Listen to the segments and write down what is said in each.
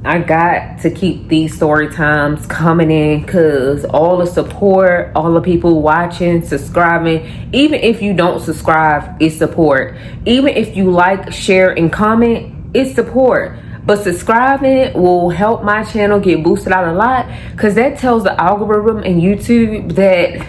I got to keep these story times coming in because all the support, all the people watching, subscribing, even if you don't subscribe, it's support. Even if you like, share, and comment, it's support. But subscribing will help my channel get boosted out a lot because that tells the algorithm and YouTube that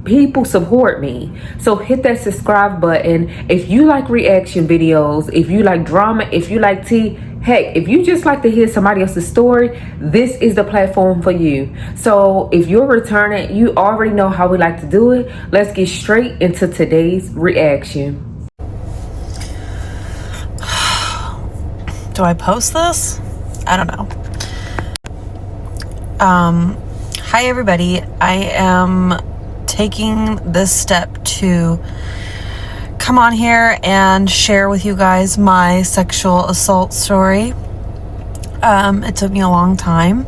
people support me. So hit that subscribe button. If you like reaction videos, if you like drama, if you like tea, heck, if you just like to hear somebody else's story, this is the platform for you. So if you're returning, you already know how we like to do it. Let's get straight into today's reaction. Do I post this? I don't know. Hi everybody. I am taking this step to come on here and share with you guys my sexual assault story. It took me a long time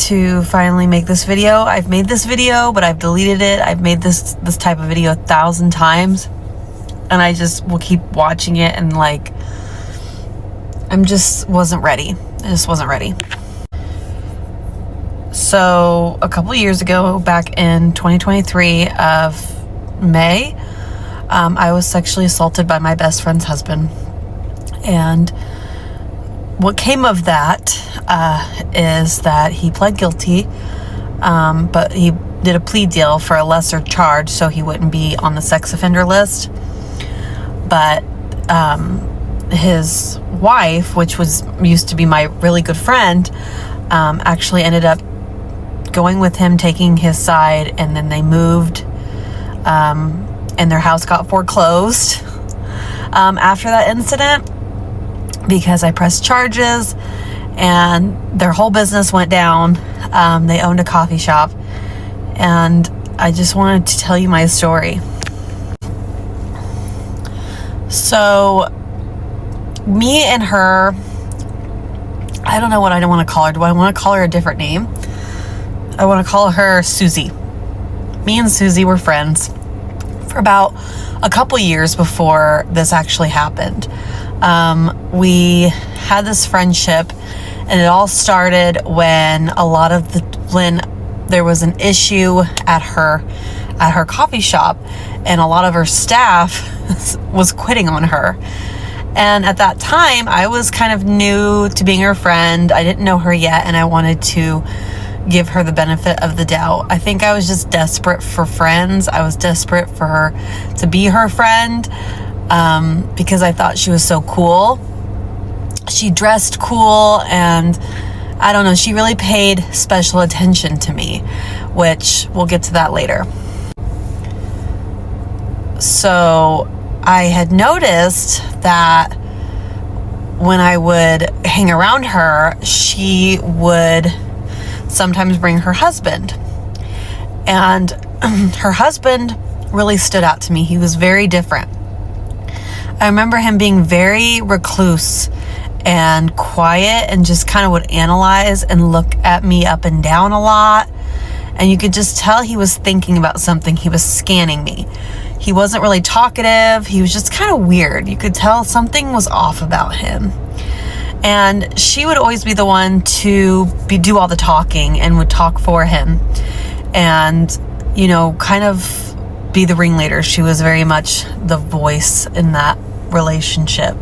to finally make this video. I've made this video, but I've deleted it. I've made this type of video 1,000 times, and I just will keep watching it, and like, I just wasn't ready. So a couple years ago, back in 2023 of May, I was sexually assaulted by my best friend's husband. And what came of that is that he pled guilty, but he did a plea deal for a lesser charge so he wouldn't be on the sex offender list. But his wife, which used to be my really good friend, actually ended up going with him, taking his side, and then they moved, and their house got foreclosed after that incident because I pressed charges, and their whole business went down. They owned a coffee shop, and I just wanted to tell you my story. So me and her, I don't know what I want to call her. Do I want to call her a different name? I want to call her Susie. Me and Susie were friends for about a couple years before this actually happened. We had this friendship, and it all started when there was an issue at her coffee shop, and a lot of her staff was quitting on her. And at that time, I was kind of new to being her friend. I didn't know her yet, and I wanted to give her the benefit of the doubt. I think I was just desperate for friends. I was desperate for her to be her friend, because I thought she was so cool. She dressed cool, and I don't know, she really paid special attention to me, which we'll get to that later. So I had noticed that when I would hang around her, she would sometimes bring her husband. And her husband really stood out to me. He was very different. I remember him being very recluse and quiet, and just kind of would analyze and look at me up and down a lot. And you could just tell he was thinking about something. He was scanning me. He wasn't really talkative. He was just kind of weird. You could tell something was off about him. And she would always be the one to do all the talking and would talk for him. And, you know, kind of be the ringleader. She was very much the voice in that relationship.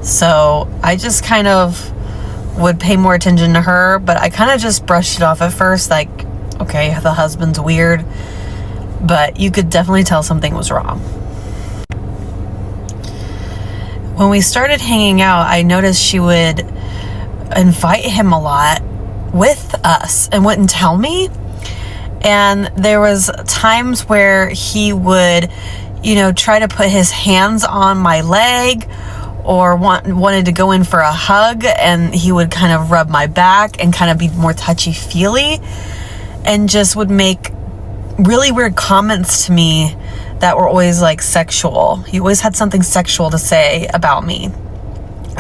So I just kind of would pay more attention to her, but I kind of just brushed it off at first, like, okay, the husband's weird. But you could definitely tell something was wrong. When we started hanging out, I noticed she would invite him a lot with us and wouldn't tell me. And there was times where he would, you know, try to put his hands on my leg, or wanted to go in for a hug, and he would kind of rub my back and kind of be more touchy-feely, and just would make really weird comments to me that were always like sexual. He always had something sexual to say about me,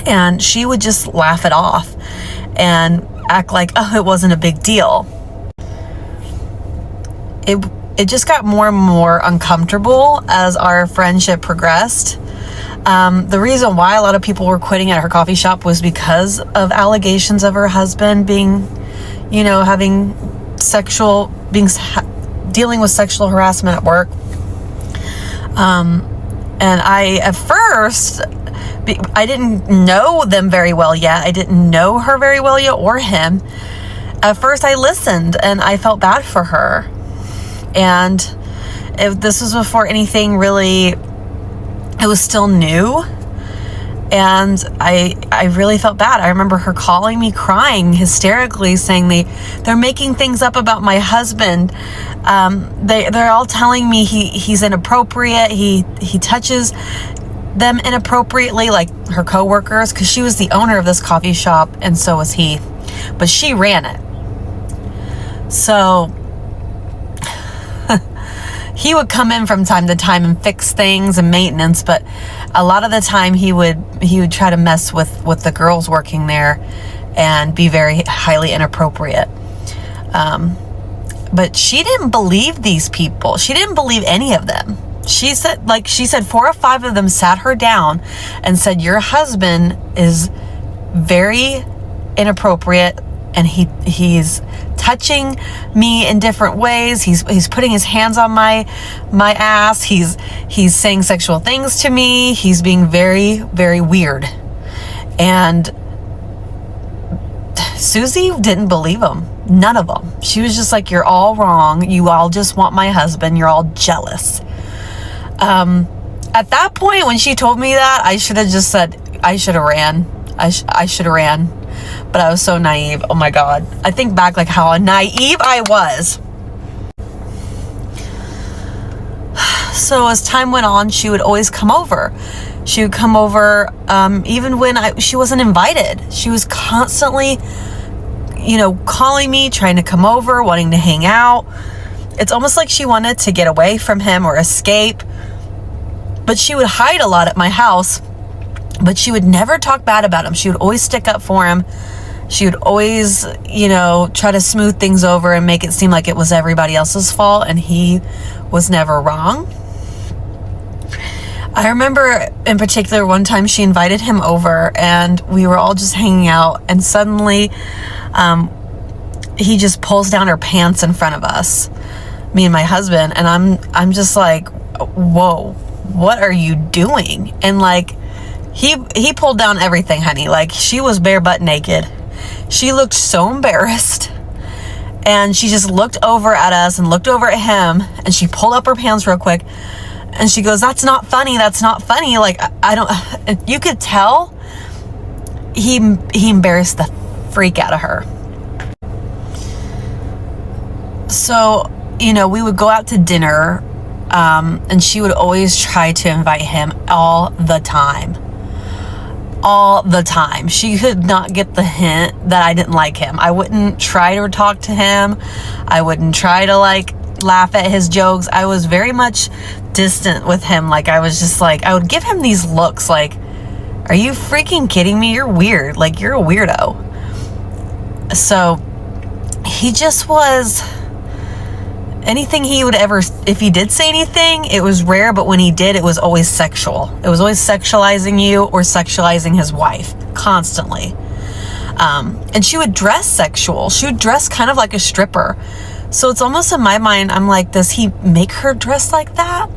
and she would just laugh it off and act like, oh, it wasn't a big deal. it just got more and more uncomfortable as our friendship progressed. The reason why a lot of people were quitting at her coffee shop was because of allegations of her husband being, having dealing with sexual harassment at work. And at first, I didn't know them very well yet. I didn't know her very well yet, or him. At first, I listened and I felt bad for her. And if this was before anything really, it was still new. And I really felt bad. I remember her calling me crying hysterically, saying they're making things up about my husband. They're all telling me he's inappropriate. He touches them inappropriately, like her coworkers, because she was the owner of this coffee shop and so was he. But she ran it. So he would come in from time to time and fix things and maintenance, but a lot of the time he would try to mess with the girls working there and be very highly inappropriate. But she didn't believe these people. She didn't believe any of them. She said 4 or 5 of them sat her down and said, your husband is very inappropriate and he's touching me in different ways. He's putting his hands on my ass. He's saying sexual things to me. He's being very, very weird. And Susie didn't believe him. None of them. She was just like, you're all wrong. You all just want my husband. You're all jealous. At that point, when she told me that, I should have just said, I should have ran. I should have ran. But I was so naive. Oh my God. I think back like how naive I was. So as time went on, she would always come over. She would come over even when she wasn't invited. She was constantly, calling me, trying to come over, wanting to hang out. It's almost like she wanted to get away from him or escape. But she would hide a lot at my house. But she would never talk bad about him. She would always stick up for him. She would always, try to smooth things over and make it seem like it was everybody else's fault, and he was never wrong. I remember in particular one time she invited him over and we were all just hanging out, and suddenly he just pulls down her pants in front of us, me and my husband, and I'm just like, whoa, what are you doing? And like, he pulled down everything, honey. Like, she was bare butt naked. She looked so embarrassed. And she just looked over at us and looked over at him, and she pulled up her pants real quick. And she goes, that's not funny. That's not funny. Like, I don't, you could tell he embarrassed the freak out of her. So, we would go out to dinner, and she would always try to invite him all the time. All the time. She could not get the hint that I didn't like him. I wouldn't try to talk to him. I wouldn't try to laugh at his jokes. I was very much distant with him. Like, I was just like, I would give him these looks like, are you freaking kidding me? You're weird. Like, you're a weirdo. So he just was, anything he would ever, if he did say anything, it was rare, but when he did, it was always sexual. It was always sexualizing you or sexualizing his wife constantly. And she would dress sexual. She would dress kind of like a stripper. So it's almost in my mind, I'm like, does he make her dress like that?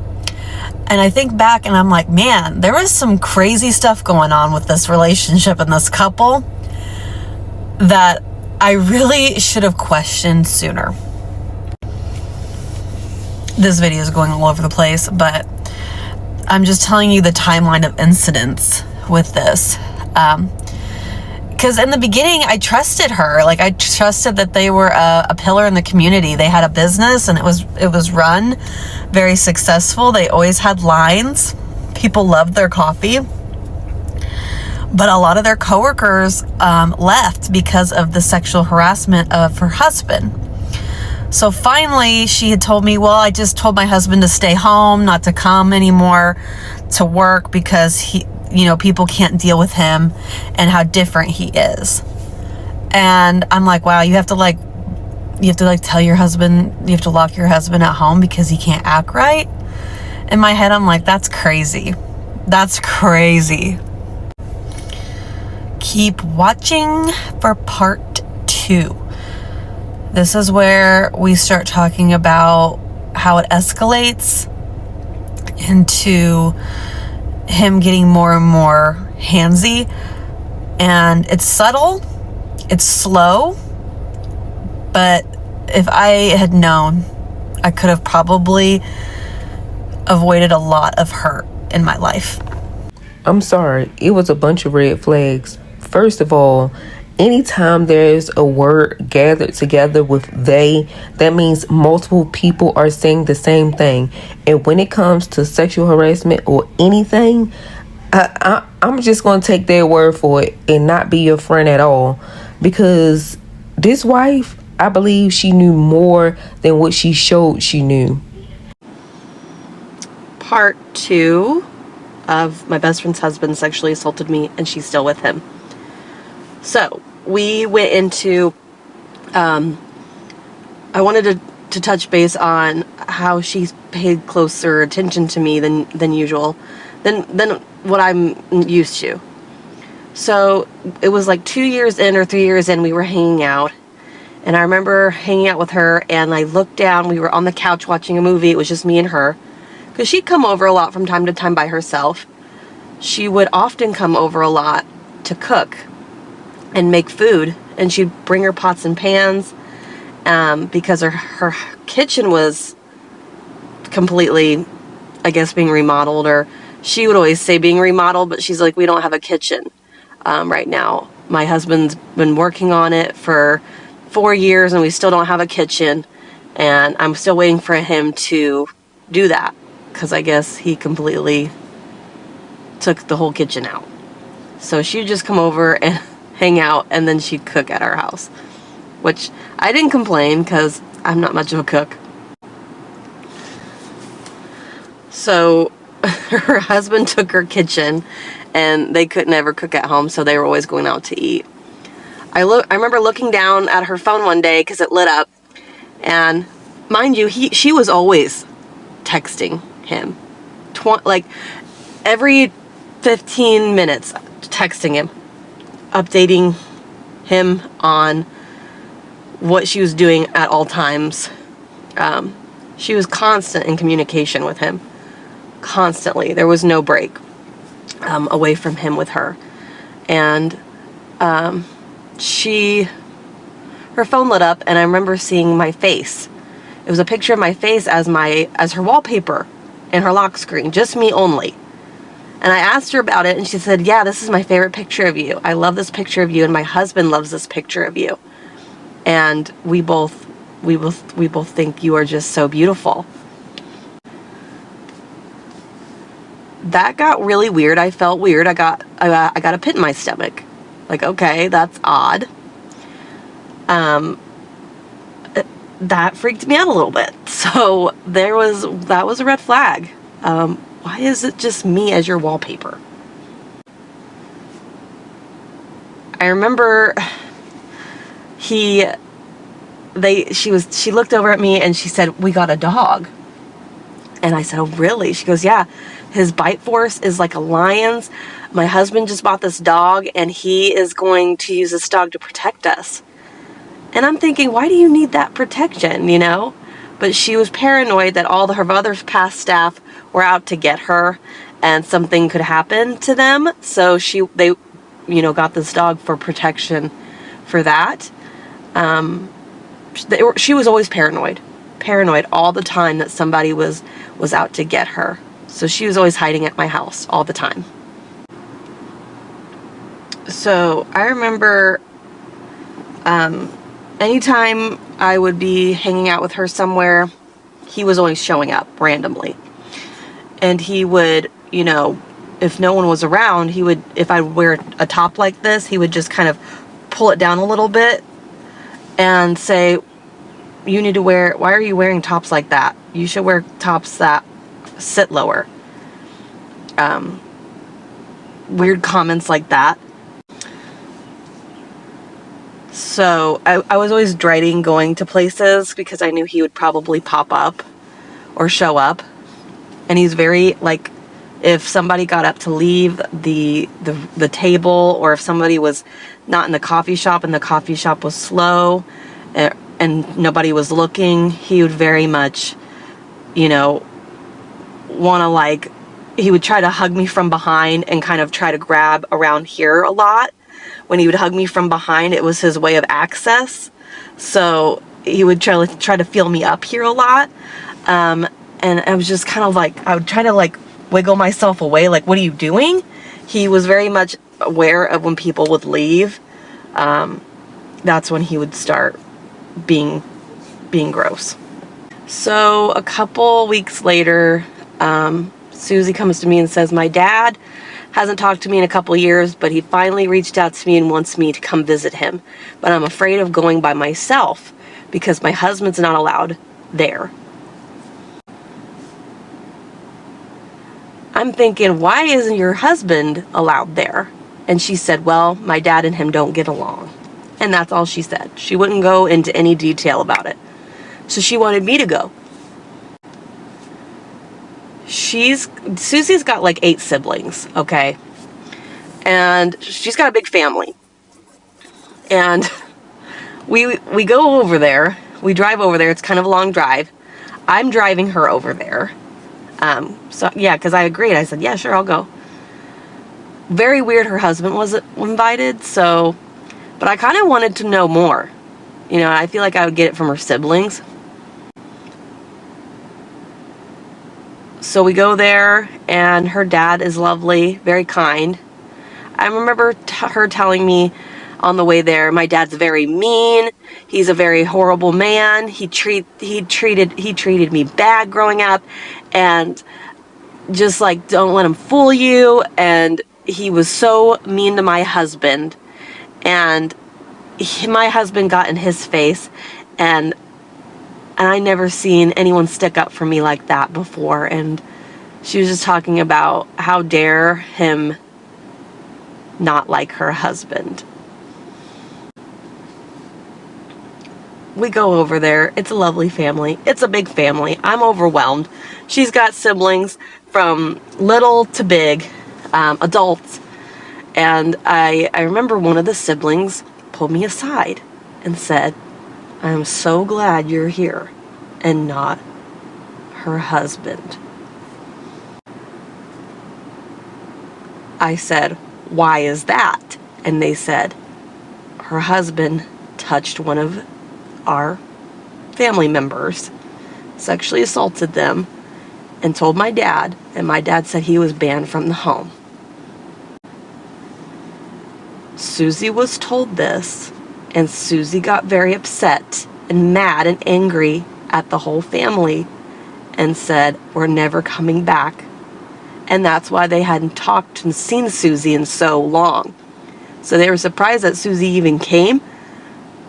And I think back and I'm like, man, there was some crazy stuff going on with this relationship and this couple that I really should have questioned sooner. This video is going all over the place, but I'm just telling you the timeline of incidents with this. Because in the beginning, I trusted her. Like, I trusted that they were a pillar in the community. They had a business, and it was run very successful. They always had lines. People loved their coffee. But a lot of their coworkers left because of the sexual harassment of her husband. So finally, she had told me, well, I just told my husband to stay home, not to come anymore to work because people can't deal with him and how different he is. And I'm like, wow, you have to you have to like tell your husband, you have to lock your husband at home because he can't act right. In my head, I'm like, that's crazy. That's crazy. Keep watching for part 2. This is where we start talking about how it escalates into him getting more and more handsy. And it's subtle, it's slow, but if I had known, I could have probably avoided a lot of hurt in my life. I'm sorry, it was a bunch of red flags. First of all, anytime there's a word gathered together with they, that means multiple people are saying the same thing. And when it comes to sexual harassment or anything, I'm just going to take their word for it and not be your friend at all. Because this wife, I believe she knew more than what she showed she knew. Part 2 of my best friend's husband sexually assaulted me and she's still with him. So we went into, I wanted to touch base on how she's paid closer attention to me than usual, than what I'm used to. So it was like 2 years in or 3 years in, we were hanging out. And I remember hanging out with her and I looked down, we were on the couch watching a movie, it was just me and her. Because she'd come over a lot from time to time by herself. She would often come over a lot to cook and make food. And she'd bring her pots and pans because her kitchen was completely, I guess, being remodeled. Or she would always say being remodeled, but she's like, we don't have a kitchen right now. My husband's been working on it for 4 years and we still don't have a kitchen. And I'm still waiting for him to do that. Because I guess he completely took the whole kitchen out. So she'd just come over and hang out and then she'd cook at our house. Which I didn't complain because I'm not much of a cook. So her husband took her kitchen and they couldn't ever cook at home, so they were always going out to eat. I remember looking down at her phone one day because it lit up. And mind you, she was always texting him, like every 15 minutes texting him, updating him on what she was doing at all times. She was constant in communication with him, constantly. There was no break away from him with her. And her phone lit up and I remember seeing my face. It was a picture of my face as her wallpaper in her lock screen, just me only. And I asked her about it and she said, yeah, this is my favorite picture of you. I love this picture of you and my husband loves this picture of you. And we both think you are just so beautiful. That got really weird. I felt weird. I got a pit in my stomach. Like, okay, that's odd. That freaked me out a little bit. So that was a red flag. Why is it just me as your wallpaper? I remember she looked over at me and she said, we got a dog. And I said, oh really? She goes, yeah, his bite force is like a lion's. My husband just bought this dog and he is going to use this dog to protect us. And I'm thinking, why do you need that protection, you know? But she was paranoid that all her other past staff were out to get her and something could happen to them. So they got this dog for protection for that. She was always paranoid all the time that somebody was out to get her. So she was always hiding at my house all the time. So I remember anytime I would be hanging out with her somewhere, he was always showing up randomly. And he would, if no one was around, if I wear a top like this, he would just kind of pull it down a little bit and say, why are you wearing tops like that? You should wear tops that sit lower. Weird comments like that. So I was always dreading going to places because I knew he would probably pop up or show up. And he's very, like, if somebody got up to leave the table, or if somebody was not in the coffee shop and the coffee shop was slow and nobody was looking, he would very much, you know, want to, like, he would try to hug me from behind and kind of try to grab around here a lot. When he would hug me from behind, it was his way of access. So he would try to feel me up here a lot. And I was just kind of like, I would try to, like, wiggle myself away, like, what are you doing? He was very much aware of when people would leave. That's when he would start being gross. So a couple weeks later, Susie comes to me and says, my dad hasn't talked to me in a couple years, but he finally reached out to me and wants me to come visit him. But I'm afraid of going by myself because my husband's not allowed there. I'm thinking, why isn't your husband allowed there? And she said, well, my dad and him don't get along. And that's all she said. She wouldn't go into any detail about it. So she wanted me to go. Susie's got like 8 siblings, okay? And she's got a big family. And we go over there. We drive over there. It's kind of a long drive. I'm driving her over there. So yeah, because I agreed. I said, yeah, sure, I'll go. Very weird her husband wasn't invited, so, but I kind of wanted to know more. You know, I feel like I would get it from her siblings. So we go there, and her dad is lovely, very kind. I remember her telling me on the way there, my dad's very mean. He's a very horrible man. He treated me bad growing up, and just like, don't let him fool you. And he was so mean to my husband, and my husband got in his face, and I never seen anyone stick up for me like that before. And she was just talking about how dare him not like her husband. We go over there. It's a lovely family. It's a big family. I'm overwhelmed. She's got siblings from little to big, adults. And I remember one of the siblings pulled me aside and said, I'm so glad you're here and not her husband. I said, why is that? And they said, her husband touched one of our family members, sexually assaulted them, and told my dad, and my dad said he was banned from the home. Susie was told this, and Susie got very upset and mad and angry at the whole family and said, we're never coming back. And that's why they hadn't talked and seen Susie in so long. So they were surprised that Susie even came,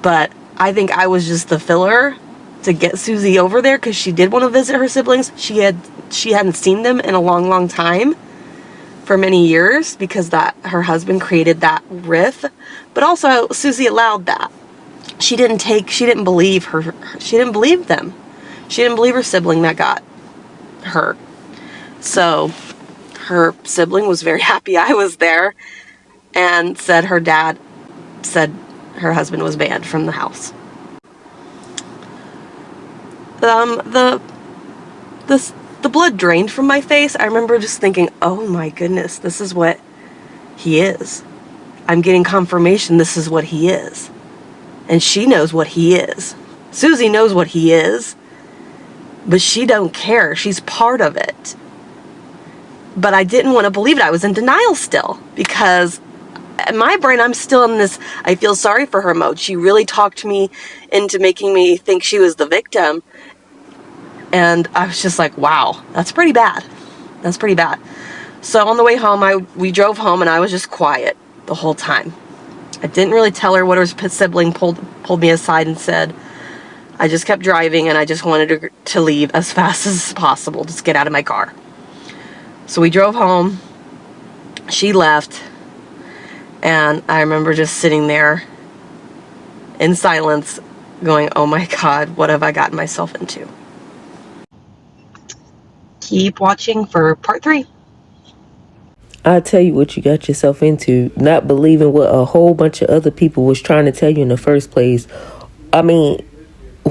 but I think I was just the filler to get Susie over there because she did want to visit her siblings. She hadn't seen them in a long, long time, for many years, because that her husband created that rift. But also Susie allowed that. She didn't believe them. She didn't believe her sibling that got hurt. So her sibling was very happy I was there and said her dad said her husband was banned from the house. The blood drained from my face. I remember just thinking, oh my goodness, this is what he is. I'm getting confirmation this is what he is. And she knows what he is. Susie knows what he is, but she don't care. She's part of it. But I didn't want to believe it. I was in denial still, because in my brain, I'm still in this I feel sorry for her mode. She really talked me into making me think she was the victim. And I was just like, wow, that's pretty bad. That's pretty bad. So on the way home, we drove home, and I was just quiet the whole time. I didn't really tell her what her sibling pulled me aside and said. I just kept driving, and I just wanted her to leave as fast as possible. Just get out of my car. So we drove home. She left. And I remember just sitting there in silence, going, oh my God, what have I gotten myself into? Keep watching for part 3. I tell you what you got yourself into, not believing what a whole bunch of other people was trying to tell you in the first place. I mean,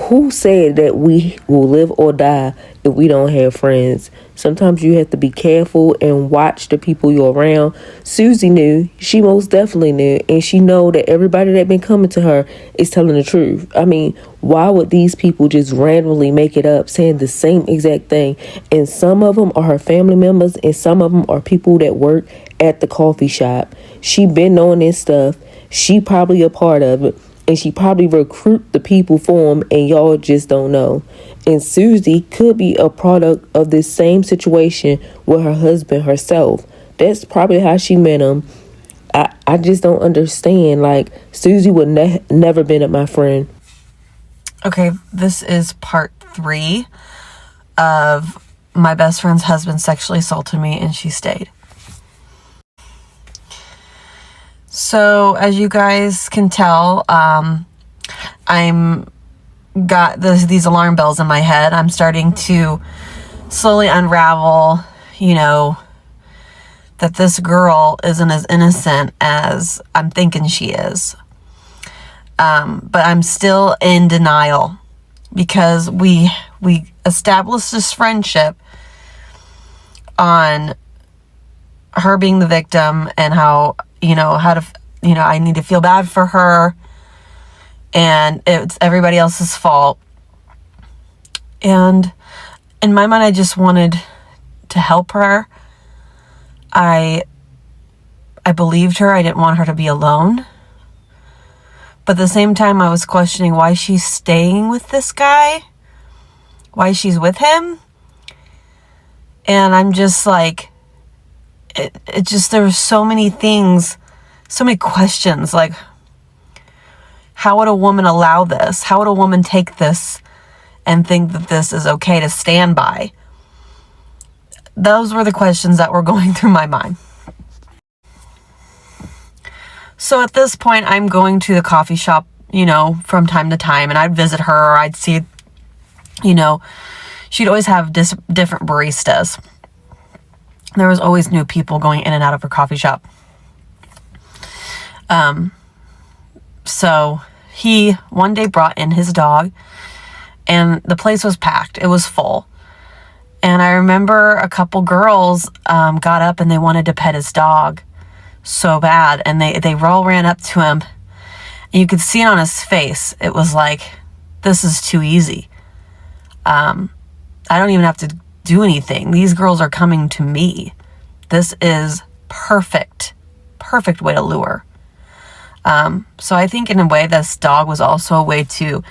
who said that we will live or die if we don't have friends? Sometimes you have to be careful and watch the people you're around. Susie knew. She most definitely knew. And she know that everybody that been coming to her is telling the truth. I mean, why would these people just randomly make it up saying the same exact thing? And some of them are her family members, and some of them are people that work at the coffee shop. She been knowing this stuff. She probably a part of it. And she probably recruit the people for him, and y'all just don't know. And Susie could be a product of this same situation with her husband herself. That's probably how she met him. I just don't understand. Like, Susie would never been at my friend. Okay, this is part 3 of my best friend's husband sexually assaulted me and she stayed. So, as you guys can tell, I'm got these alarm bells in my head. I'm starting to slowly unravel, that this girl isn't as innocent as I'm thinking she is. But I'm still in denial because we established this friendship on her being the victim and how I need to feel bad for her and it's everybody else's fault. And in my mind, I just wanted to help her. I believed her. I didn't want her to be alone. But at the same time, I was questioning why she's staying with this guy, why she's with him. And I'm just like, there were so many things, so many questions, like, how would a woman allow this? How would a woman take this and think that this is okay to stand by? Those were the questions that were going through my mind. So at this point, I'm going to the coffee shop, from time to time, and I'd visit her, or I'd see, she'd always have different baristas. There was always new people going in and out of her coffee shop. So he one day brought in his dog, and the place was packed. It was full. And I remember a couple girls got up and they wanted to pet his dog so bad. And they all ran up to him. And you could see it on his face. It was like, this is too easy. I don't even have to do anything. These girls are coming to me. This is perfect way to lure. So I think in a way, this dog was also a way to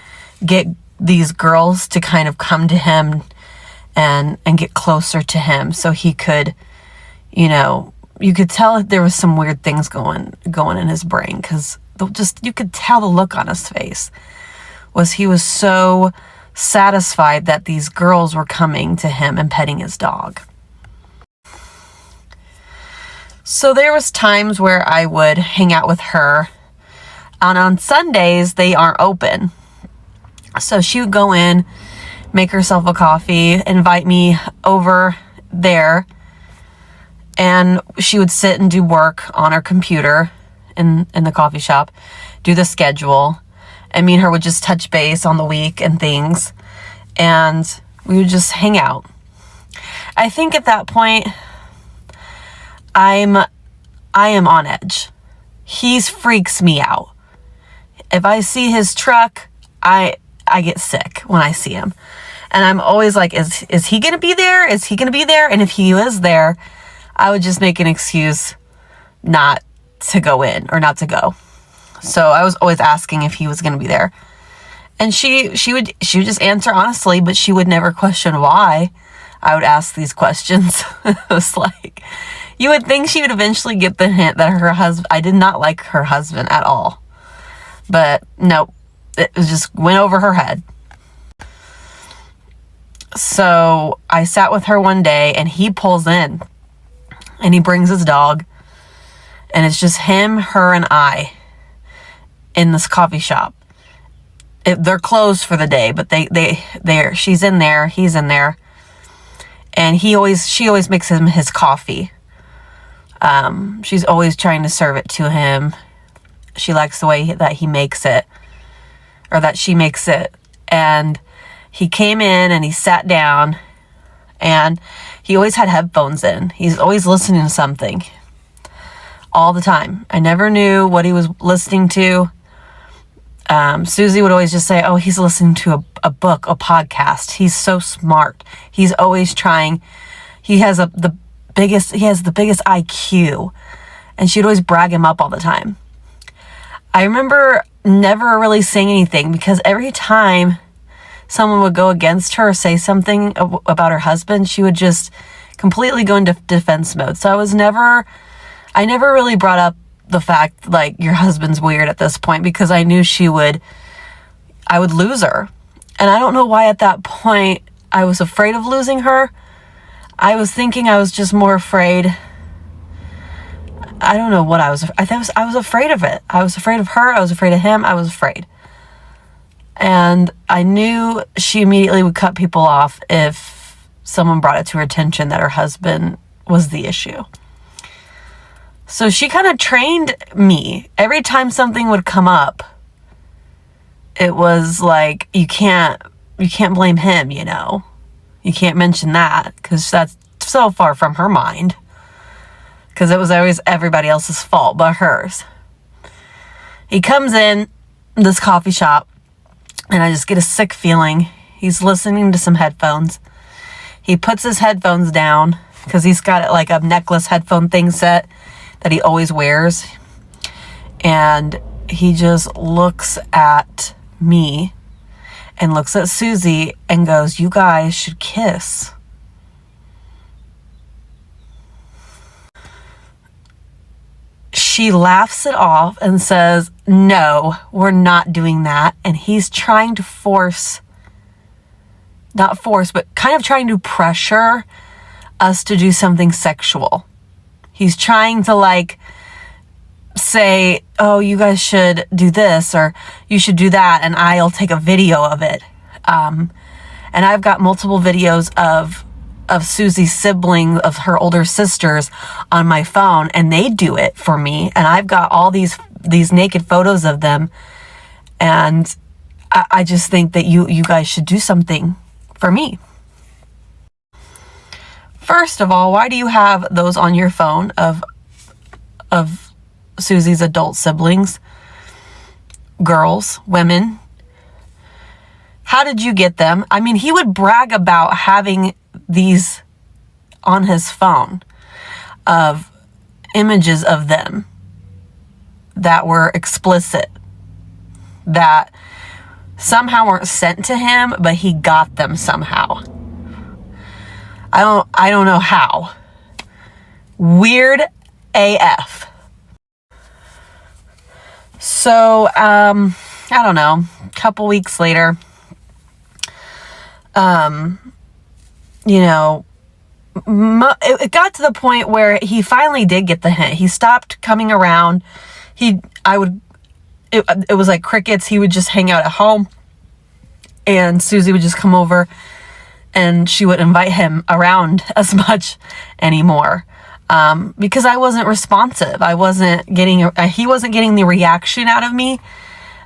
get these girls to kind of come to him and get closer to him, so he could, you could tell there was some weird things going in his brain, because you could tell the look on his face he was so satisfied that these girls were coming to him and petting his dog. So there was times where I would hang out with her, and on Sundays they aren't open. So she would go in, make herself a coffee, invite me over there, and she would sit and do work on her computer in the coffee shop, do the schedule, and me and her would just touch base on the week and things, and we would just hang out. I think at that point, I am on edge. He freaks me out. If I see his truck, I get sick when I see him. And I'm always like, is he going to be there? Is he going to be there? And if he is there, I would just make an excuse not to go in or not to go. So I was always asking if he was going to be there. And she would just answer honestly, but she would never question why I would ask these questions. It was like, you would think she would eventually get the hint that I did not like her husband at all. But no, it just went over her head. So I sat with her one day, and he pulls in and he brings his dog, and it's just him, her, and I in this coffee shop. they're closed for the day, but she's in there, he's in there, and she always makes him his coffee. She's always trying to serve it to him. She likes the way that he makes it, or that she makes it. And he came in and he sat down, and he always had headphones in. He's always listening to something all the time. I never knew what he was listening to. Susie would always just say, oh, he's listening to a book, a podcast. He's so smart. He's always trying. He has the biggest IQ. And she'd always brag him up all the time. I remember never really saying anything, because every time someone would go against her or say something about her husband, she would just completely go into defense mode. So I never really brought up the fact, like, your husband's weird at this point, because I knew I would lose her. And I don't know why at that point I was afraid of losing her. I was thinking I was just more afraid. I don't know what I was afraid of it. I was afraid of her. I was afraid of him. I was afraid. And I knew she immediately would cut people off if someone brought it to her attention that her husband was the issue. So she kind of trained me. Every time something would come up, it was like, you can't blame him, you know. You can't mention that, because that's so far from her mind. Because it was always everybody else's fault but hers. He comes in this coffee shop, and I just get a sick feeling. He's listening to some headphones. He puts his headphones down, because he's got like a necklace headphone thing set that he always wears. And he just looks at me and looks at Susie and goes, you guys should kiss. She laughs it off and says, no, we're not doing that. And he's trying to but kind of trying to pressure us to do something sexual. He's trying to like say, oh, you guys should do this, or you should do that, and I'll take a video of it. And I've got multiple videos of Susie's sibling, of her older sisters, on my phone, and they do it for me. And I've got all these naked photos of them. And I just think that you guys should do something for me. First of all, why do you have those on your phone of Susie's adult siblings? Girls, women. How did you get them? I mean, he would brag about having these on his phone of images of them that were explicit, that somehow weren't sent to him, but he got them somehow. I don't know how. Weird AF. So, I don't know, a couple weeks later, it got to the point where he finally did get the hint. He stopped coming around. It was like crickets. He would just hang out at home, and Susie would just come over, and she would invite him around as much anymore. Because I wasn't responsive. He wasn't getting the reaction out of me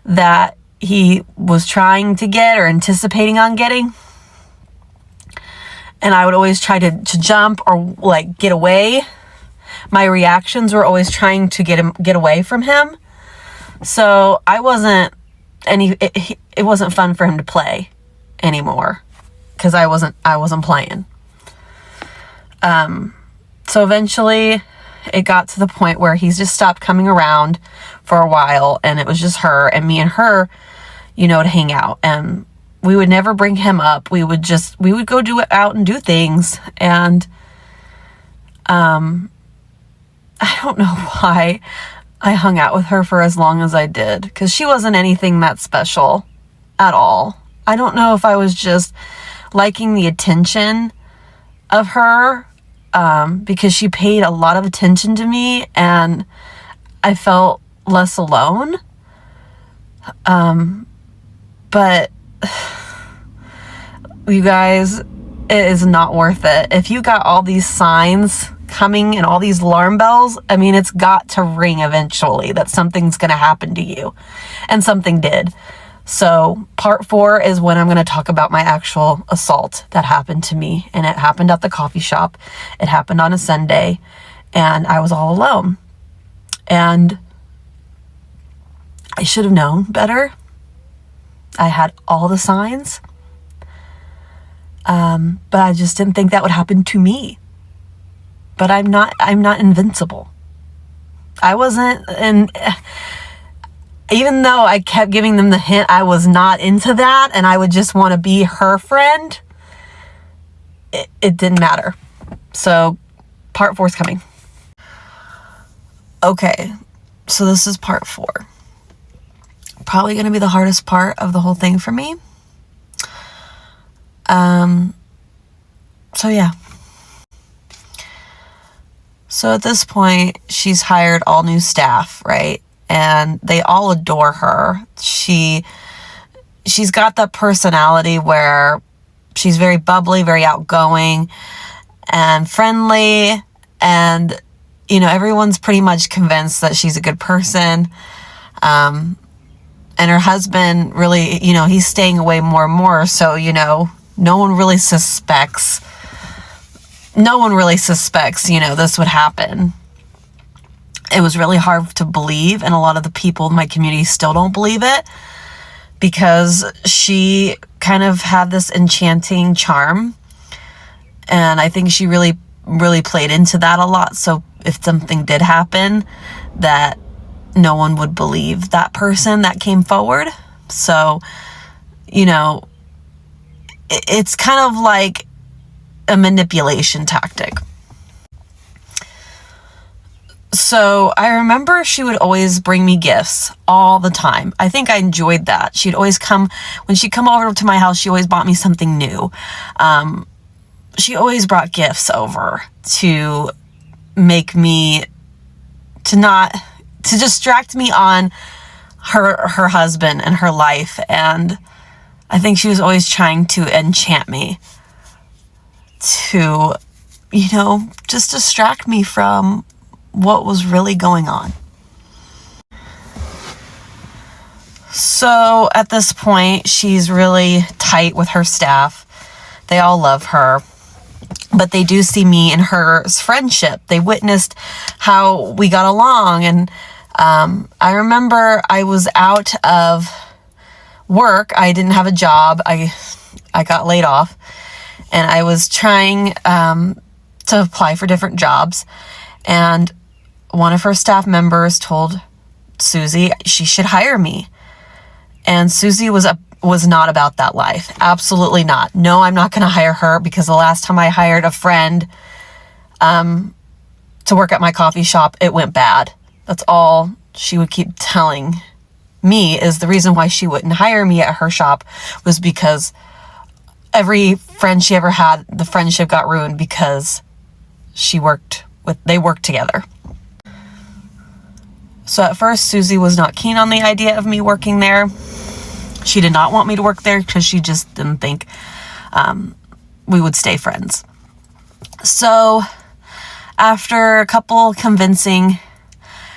that he was trying to get or anticipating on getting. And I would always try to jump or like get away. My reactions were always trying to get away from him. So it wasn't fun for him to play anymore, because I wasn't playing. So eventually it got to the point where he's just stopped coming around for a while, and it was just her and me and her, to hang out. And we would never bring him up. We would go out and do things. And I don't know why I hung out with her for as long as I did, because she wasn't anything that special at all. I don't know if I was just liking the attention of her, because she paid a lot of attention to me, and I felt less alone. But But you guys, it is not worth it. If you got all these signs coming and all these alarm bells, I mean, it's got to ring eventually that something's going to happen to you. And something did. So part 4 is when I'm going to talk about my actual assault that happened to me. And it happened at the coffee shop. It happened on a Sunday. And I was all alone. And I should have known better. I had all the signs. But I just didn't think that would happen to me. But I'm not invincible. I wasn't, and even though I kept giving them the hint, I was not into that, and I would just want to be her friend, it didn't matter. So part 4 is coming. Okay, so this is part 4. Probably going to be the hardest part of the whole thing for me. So yeah. So at this point, she's hired all new staff, right? And they all adore her. She's got that personality where she's very bubbly, very outgoing and friendly. And, you know, everyone's pretty much convinced that she's a good person. And her husband really, you know, he's staying away more and more. So, you know, no one really suspects, you know, this would happen. It was really hard to believe, and a lot of the people in my community still don't believe it, because she kind of had this enchanting charm, and I think she really, really played into that a lot. So if something did happen, that no one would believe that person that came forward. So, you know, it's kind of like a manipulation tactic. So I remember she would always bring me gifts all the time. I think I enjoyed that. She'd always come, when she'd come over to my house, she always bought me something new. She always brought gifts over to make me, to distract me on her husband and her life. And I think she was always trying to enchant me to, you know, just distract me from what was really going on. So at this point, she's really tight with her staff. They all love her, but they do see me and her friendship. They witnessed how we got along. And I remember I was out of work. I didn't have a job. I got laid off, and I was trying to apply for different jobs. And one of her staff members told Susie she should hire me. And Susie was not about that life. Absolutely not. No, I'm not going to hire her, because the last time I hired a friend to work at my coffee shop, it went bad. That's all she would keep telling me, is the reason why she wouldn't hire me at her shop was because every friend she ever had, the friendship got ruined because they worked together. So at first, Susie was not keen on the idea of me working there. She did not want me to work there because she just didn't think we would stay friends. So after a couple convincing,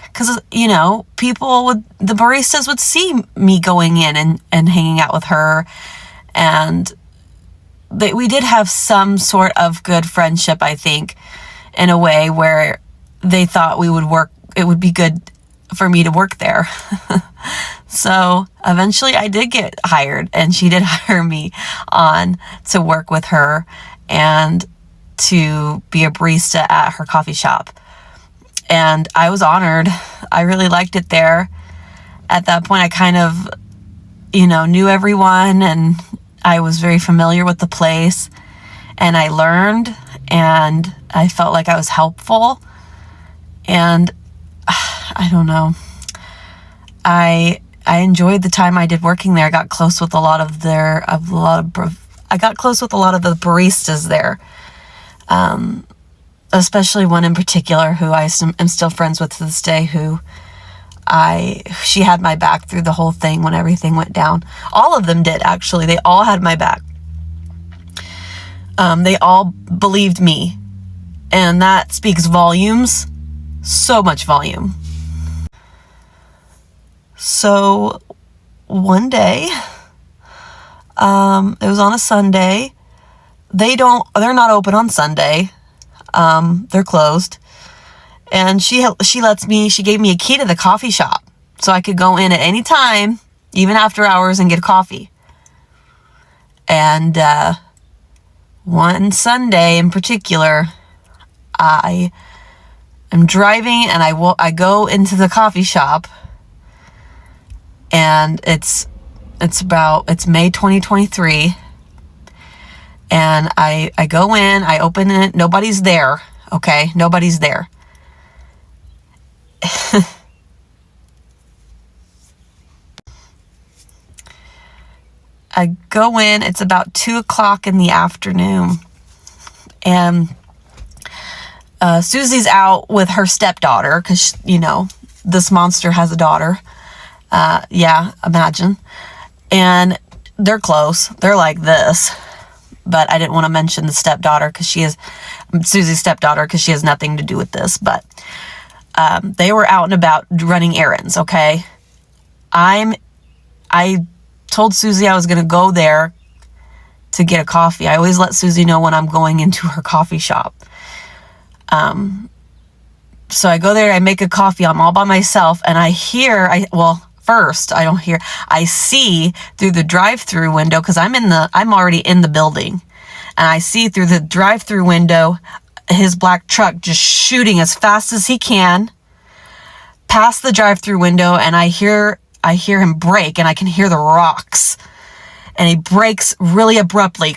because, you know, the baristas would see me going in and hanging out with her. And we did have some sort of good friendship, I think, in a way where they thought it would be good for me to work there. So eventually I did get hired, and she did hire me on to work with her and to be a barista at her coffee shop. And I was honored. I really liked it there. At that point, I kind of, you know, knew everyone, and I was very familiar with the place, and I learned, and I felt like I was helpful. And I don't know. I enjoyed the time I did working there. I got close with a lot of the baristas there. Especially one in particular who I am still friends with to this day, who she had my back through the whole thing when everything went down. All of them did, actually. They all had my back. They all believed me. And that speaks volumes. So much volume. So one day, it was on a Sunday. They're not open on Sunday. They're closed. And she gave me a key to the coffee shop so I could go in at any time, even after hours, and get I And one Sunday in particular, I am driving and I go into the coffee shop, and it's May 2023, and I go in, I open it, nobody's there, okay? Nobody's there. I go in, it's about 2:00 in the afternoon, and Susie's out with her stepdaughter, because, this monster has a daughter. Yeah, imagine. And they're close. They're like this. But I didn't want to mention the stepdaughter, because she is Susie's stepdaughter, because she has nothing to do with this. But they were out and about running errands, okay? I told Susie I was going to go there to get a coffee. I always let Susie know when I'm going into her coffee shop. So I go there, I make a coffee, I'm all by myself, and I see through the drive-through window, because I'm already in the building, and I see through the drive-through window his black truck just shooting as fast as he can past the drive-through window, and I hear him brake, and I can hear the rocks, and he brakes really abruptly,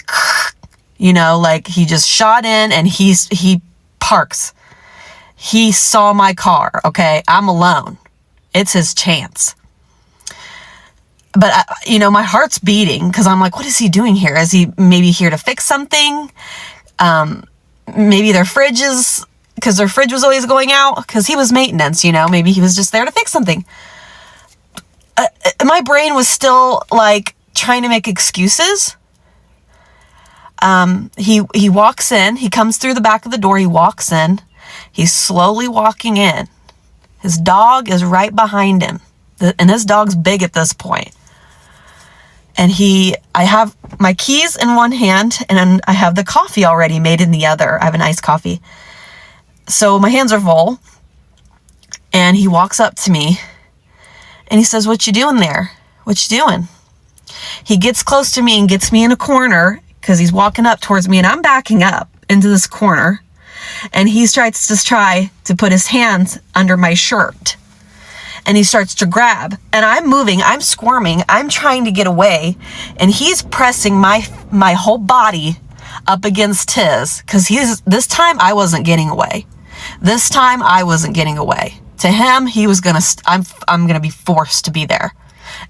like he just shot in, and he parks. He saw my car, okay? I'm alone. It's his chance. But, my heart's beating, because I'm like, what is he doing here? Is he maybe here to fix something? Maybe their fridge because their fridge was always going out, because he was maintenance, maybe he was just there to fix something. My brain was still, trying to make excuses. He walks in, he comes through the back of the door, he walks in, he's slowly walking in. His dog is right behind him, and his dog's big at this point. And I have my keys in one hand, and I have the coffee already made in the other. I have an iced coffee. So my hands are full, and he walks up to me, and he says, "What you doing there? What you doing?" He gets close to me and gets me in a corner, because he's walking up towards me, and I'm backing up into this corner, and he tries to put his hands under my shirt, and he starts to grab, and I'm moving, I'm squirming, I'm trying to get away, and he's pressing my whole body up against his, because this time I wasn't getting away. This time I wasn't getting away. To him, he was I'm gonna be forced to be there,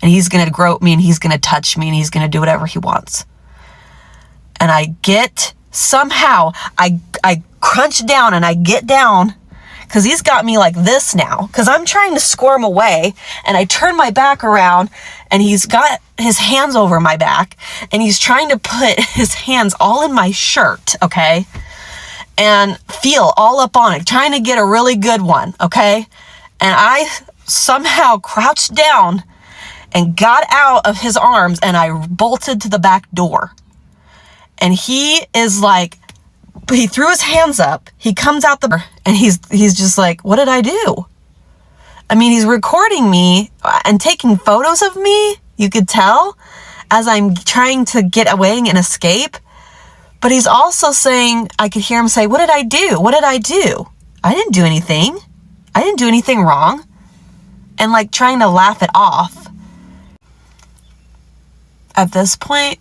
and he's gonna grope me, and he's gonna touch me, and he's gonna do whatever he wants. And I crunch down, and I get down, because he's got me like this now, because I'm trying to squirm away, and I turn my back around, and he's got his hands over my back, and he's trying to put his hands all in my shirt, okay, and feel all up on it, trying to get a really good one, okay, and I somehow crouched down and got out of his arms, and I bolted to the back door. And he threw his hands up, he comes out and he's just like, what did I do? I mean, he's recording me and taking photos of me, you could tell, as I'm trying to get away and escape. But he's also saying, I could hear him say, what did I do? What did I do? I didn't do anything. I didn't do anything wrong. And trying to laugh it off. At this point,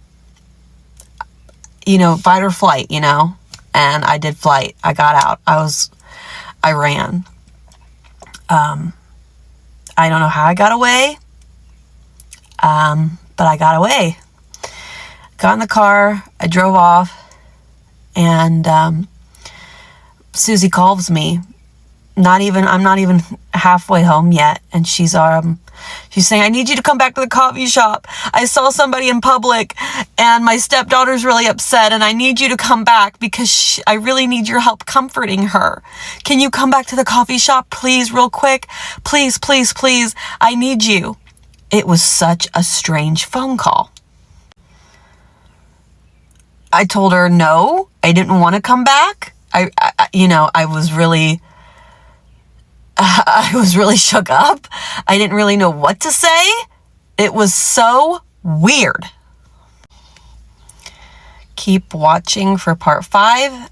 fight or flight, and I did flight. I got out. I ran. I don't know how I got away, but I got away. Got in the car, I drove off, and Susie calls me. I'm not even halfway home yet, and she's saying, I need you to come back to the coffee shop. I saw somebody in public and my stepdaughter's really upset and I need you to come back because I really need your help comforting her. Can you come back to the coffee shop, please, real quick? Please, please, please. I need you. It was such a strange phone call. I told her, no, I didn't want to come back. I was really shook up. I didn't really know what to say. It was so weird. Keep watching for part 5,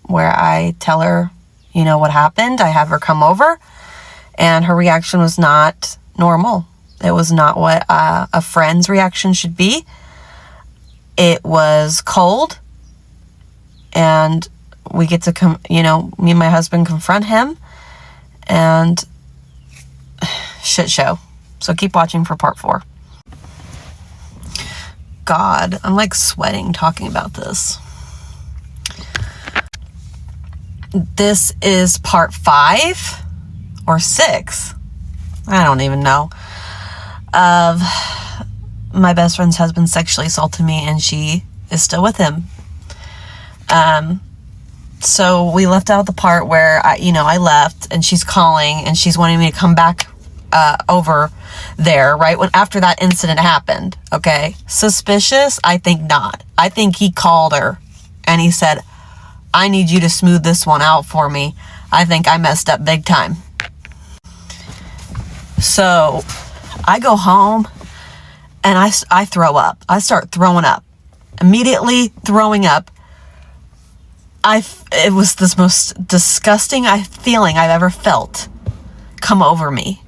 where I tell her, what happened. I have her come over, and her reaction was not normal. It was not what a friend's reaction should be. It was cold, and we get to me and my husband confront him, and shit show. So keep watching for part 4. God, I'm like sweating talking about this. This is part 5 or 6. I don't even know. Of my best friend's husband sexually assaulted me, and she is still with him. So we left out the part where I left, and she's calling and she's wanting me to come back over there right when after that incident happened. Okay, suspicious? I think not. I think he called her and he said, I need you to smooth this one out for me. I think I messed up big time. So I go home and I throw up. I start throwing up. Immediately throwing up. It was the most disgusting feeling I've ever felt come over me.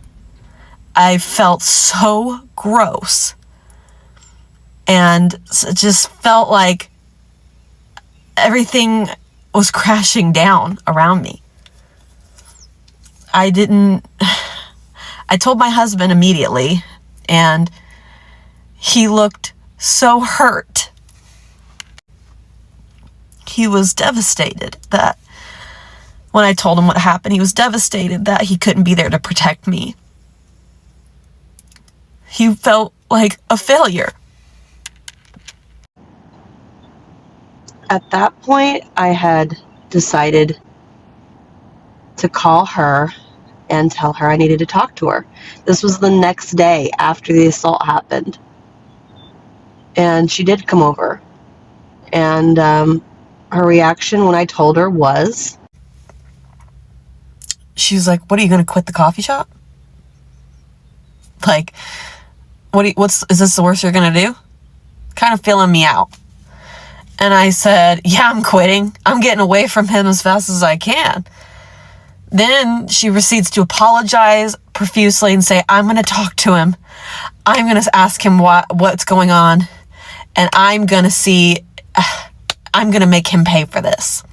I felt so gross. And it just felt like everything was crashing down around me. I told my husband immediately, and he looked so hurt. He was devastated that when I told him what happened, he was devastated that he couldn't be there to protect me. He felt like a failure. At that point, I had decided to call her and tell her I needed to talk to her. This was the next day after the assault happened. And she did come over. And her reaction when I told her was... She was like, what, are you going to quit the coffee shop? Like, is this the worst you're going to do? Kind of feeling me out. And I said, yeah, I'm quitting. I'm getting away from him as fast as I can. Then she proceeds to apologize profusely and say, I'm going to talk to him. I'm going to ask him what's going on. And I'm going to make him pay for this.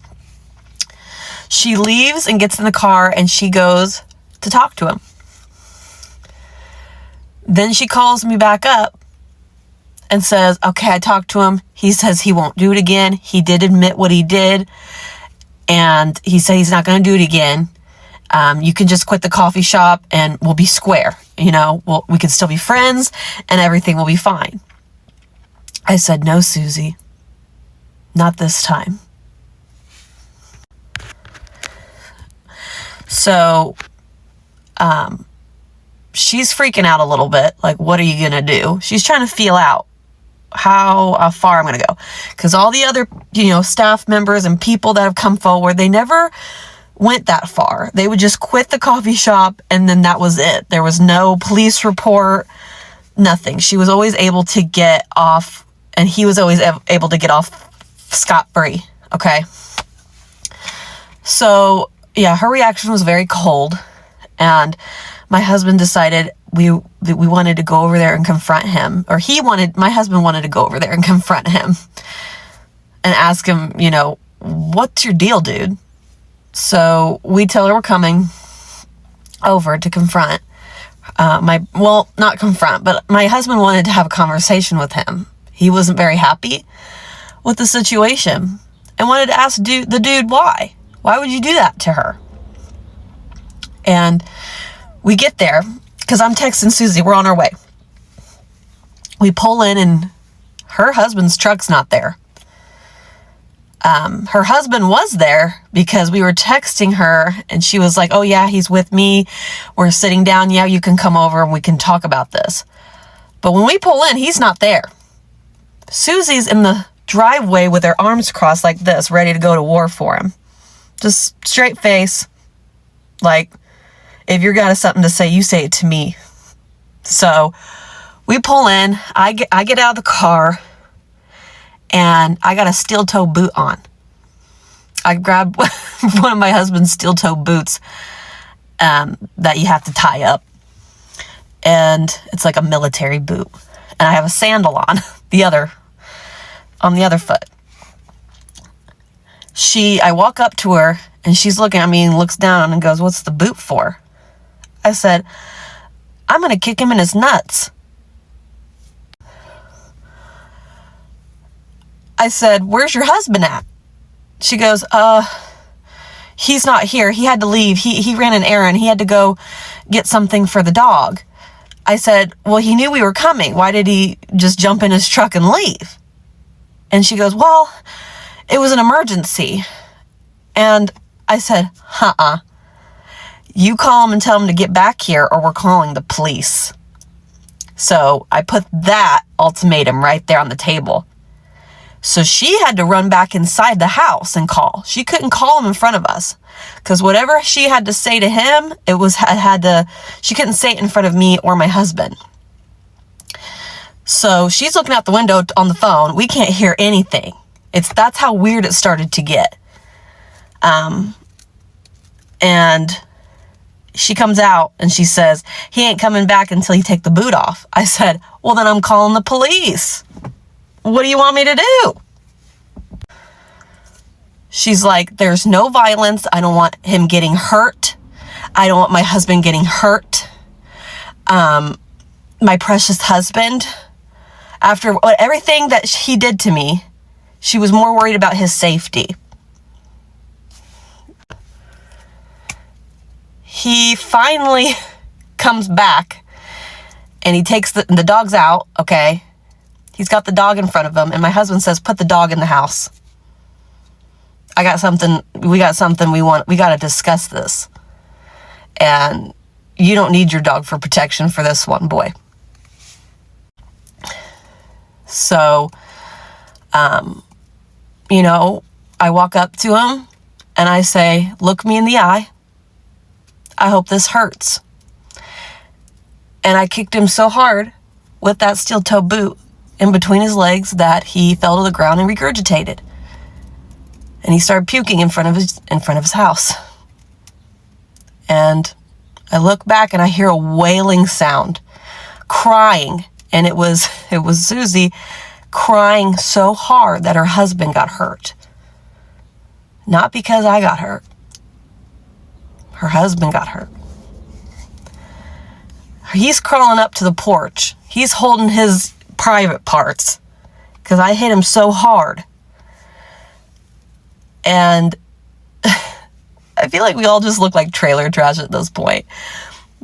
She leaves and gets in the car and she goes to talk to him. Then she calls me back up and says, okay, I talked to him. He says he won't do it again. He did admit what he did. And he said he's not going to do it again. You can just quit the coffee shop and we'll be square. We can still be friends and everything will be fine. I said, no, Susie, not this time. So, she's freaking out a little bit. Like, what are you going to do? She's trying to feel out how far I'm going to go. Because all the other, staff members and people that have come forward, they never went that far. They would just quit the coffee shop and then that was it. There was no police report, nothing. She was always able to get off, and he was always able to get off scot-free. Okay. So, yeah, her reaction was very cold, and my husband decided we wanted to go over there and confront him, or my husband wanted to go over there and confront him and ask him, what's your deal, dude? So we tell her we're coming over to confront not confront, but my husband wanted to have a conversation with him. He wasn't very happy with the situation and wanted to ask the dude why. Why would you do that to her? And we get there, because I'm texting Susie. We're on our way. We pull in, and her husband's truck's not there. Her husband was there because we were texting her, and she was like, oh yeah, he's with me. We're sitting down. Yeah, you can come over and we can talk about this. But when we pull in, he's not there. Susie's in the driveway with her arms crossed like this, ready to go to war for him. Just straight face. Like, if you're got something to say, you say it to me. So we pull in. I get out of the car, and I got a steel toe boot on. I grabbed one of my husband's steel toe boots that you have to tie up. And it's like a military boot. And I have a sandal on the other foot. I walk up to her, and she's looking at me and looks down and goes, what's the boot for? I said, I'm going to kick him in his nuts. I said, where's your husband at? She goes, he's not here. He had to leave. He ran an errand. He had to go get something for the dog. I said, well, he knew we were coming. Why did he just jump in his truck and leave? And she goes, well, it was an emergency. And I said, you call him and tell him to get back here, or we're calling the police. So I put that ultimatum right there on the table. So she had to run back inside the house and call. She couldn't call him in front of us, because whatever she had to say to him, she couldn't say it in front of me or my husband. So she's looking out the window on the phone. We can't hear anything. That's how weird it started to get. And she comes out and she says, he ain't coming back until you take the boot off. I said, well, then I'm calling the police. What do you want me to do? She's like, there's no violence. I don't want him getting hurt. I don't want my husband getting hurt. My precious husband, after everything that he did to me, she was more worried about his safety. He finally comes back, and he takes the dog's out, okay? He's got the dog in front of him, and my husband says, put the dog in the house. We got something we got to discuss this. And you don't need your dog for protection for this one, boy. So, I walk up to him and I say, look me in the eye. I hope this hurts. And I kicked him so hard with that steel toe boot in between his legs that he fell to the ground and regurgitated. And he started puking in front of his house. And I look back and I hear a wailing sound, crying. And it was Susie crying so hard that her husband got hurt. Not because I got hurt. Her husband got hurt. He's crawling up to the porch. He's holding his private parts because I hit him so hard. And I feel like we all just look like trailer trash at this point.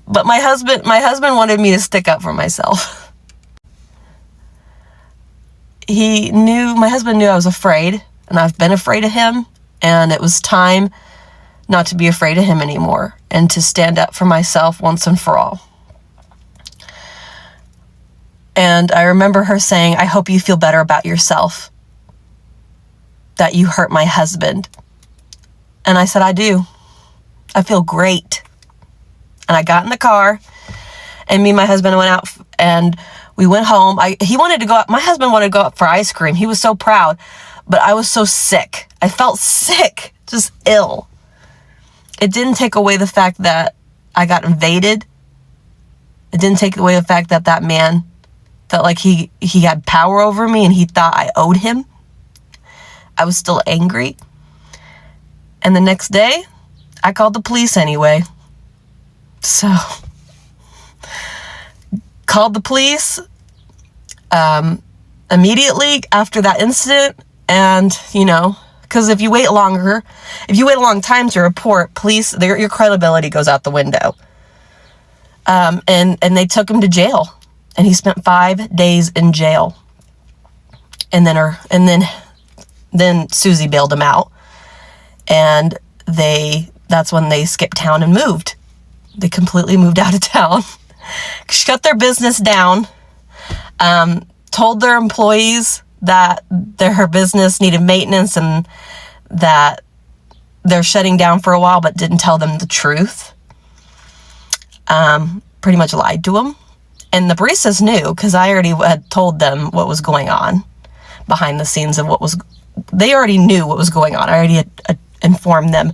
But my husband wanted me to stick up for myself. My husband knew I was afraid, and I've been afraid of him, and it was time not to be afraid of him anymore and to stand up for myself once and for all. And I remember her saying, I hope you feel better about yourself, that you hurt my husband. And I said, I do. I feel great. And I got in the car, and me and my husband went out, and we went home. My husband wanted to go out for ice cream. He was so proud, but I was so sick. I felt sick, just ill. It didn't take away the fact that I got invaded. It didn't take away the fact that that man felt like he had power over me and he thought I owed him. I was still angry. And the next day, I called the police anyway. So, called the police immediately after that incident, and, Because if you wait a long time to report, police, your credibility goes out the window. And they took him to jail, and he spent 5 days in jail. And then Susie bailed him out, and that's when they skipped town and moved. They completely moved out of town, shut their business down, told their employees that their business needed maintenance and that they're shutting down for a while, but didn't tell them the truth. Pretty much lied to them. And the baristas knew, because I already had told them what was going on behind the scenes of they already knew what was going on. I already had informed them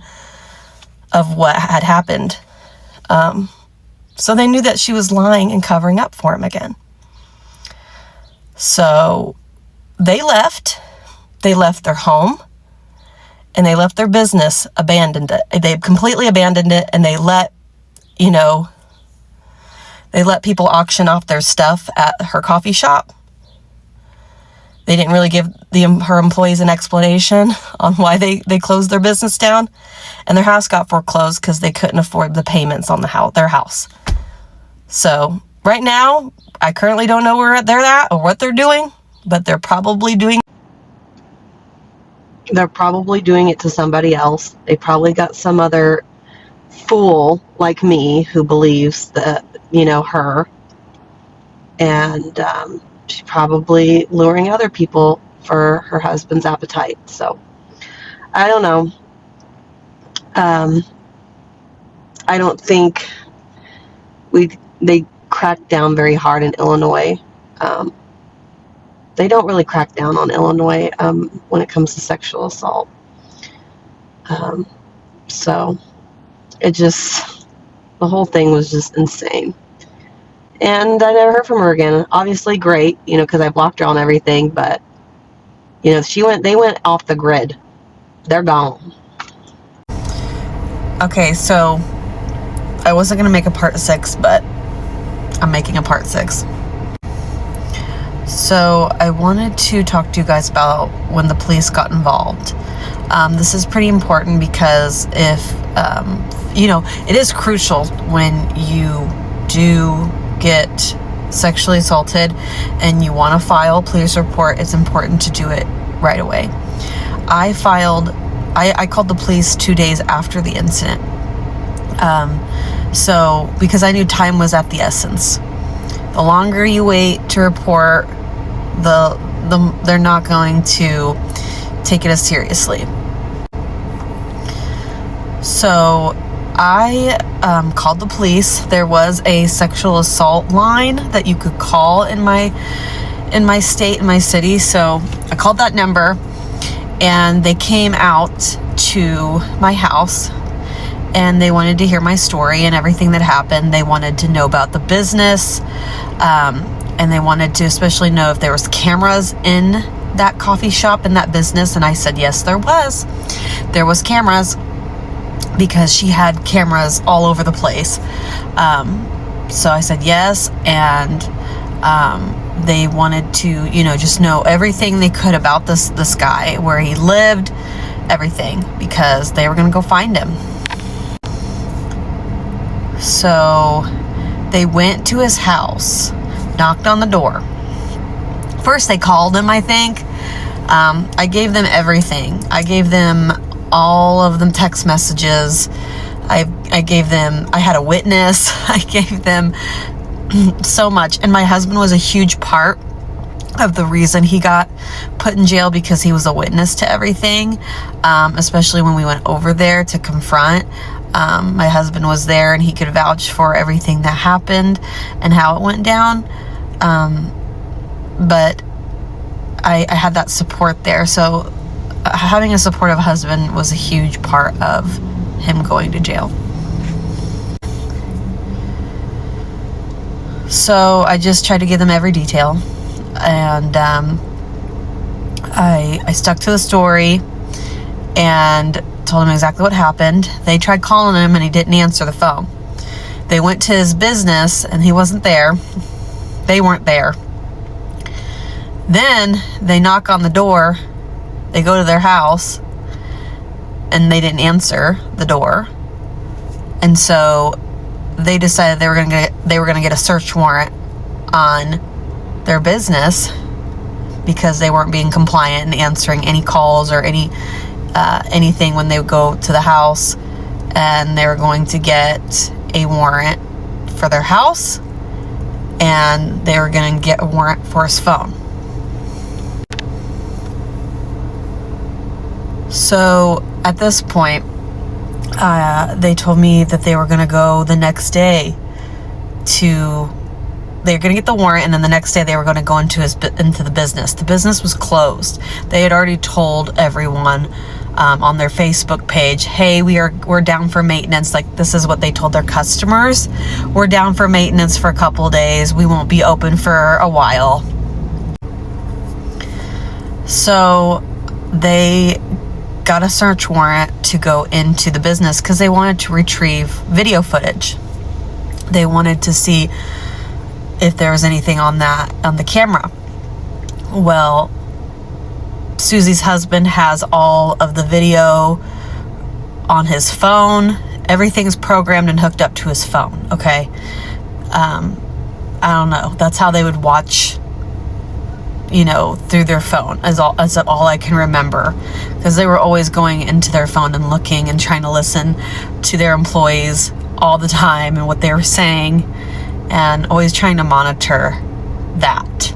of what had happened. So they knew that she was lying and covering up for him again. So they left their home, and they left their business, abandoned it. They completely abandoned it, and they let people auction off their stuff at her coffee shop. They didn't really give her employees an explanation on why they closed their business down, and their house got foreclosed because they couldn't afford the payments on their house. So right now, I currently don't know where they're at or what they're doing, but they're probably doing it to somebody else. They probably got some other fool like me who believes that, her. And she's probably luring other people for her husband's appetite. So, I don't know. I don't think they crack down very hard in Illinois. They don't really crack down on Illinois when it comes to sexual assault. So the whole thing was just insane. And I never heard from her again. Obviously great, because I blocked her on everything, but they went off the grid. They're gone. Okay, so I wasn't going to make a part 6, but I'm making a part 6. So I wanted to talk to you guys about when the police got involved. This is pretty important because if, it is crucial when you do get sexually assaulted and you want to file a police report, it's important to do it right away. I called the police 2 days after the incident. So because I knew time was at the essence. The longer you wait to report, they're not going to take it as seriously. So I called the police. There was a sexual assault line that you could call in my state, in my city. So I called that number, and they came out to my house, and they wanted to hear my story and everything that happened. They wanted to know about the business, and they wanted to especially know if there was cameras in that coffee shop, in that business. And I said, yes, there was cameras, because she had cameras all over the place. So I said yes, and they wanted to, just know everything they could about this guy, where he lived, everything, because they were going to go find him. So they went to his house, knocked on the door. First they called him, I think. I gave them everything. I gave them all of them text messages. I had a witness. I gave them so much. And my husband was a huge part of the reason he got put in jail, because he was a witness to everything, especially when we went over there to confront. My husband was there, and he could vouch for everything that happened and how it went down. But I had that support there. So having a supportive husband was a huge part of him going to jail. So I just tried to give them every detail, and I stuck to the story and told him exactly what happened. They tried calling him, and he didn't answer the phone. They went to his business, and he wasn't there. They weren't there. Then they knock on the door. They go to their house, and they didn't answer the door. And so they decided they were gonna get a search warrant on their business because they weren't being compliant and answering any calls or anything when they would go to the house. And they were going to get a warrant for their house, and they were going to get a warrant for his phone. So at this point, they told me that they were going to go the next day they were going to get the warrant, and then the next day they were going to go into the business. The business was closed. They had already told everyone on their Facebook page, hey, we're down for maintenance. Like, this is what they told their customers. We're down for maintenance for a couple of days. We won't be open for a while. So they got a search warrant to go into the business because they wanted to retrieve video footage. They wanted to see if there was anything on the camera. Well, Susie's husband has all of the video on his phone. Everything's programmed and hooked up to his phone. Okay. I don't know. That's how they would watch, through their phone, is all I can remember, because they were always going into their phone and looking and trying to listen to their employees all the time and what they were saying, and always trying to monitor that.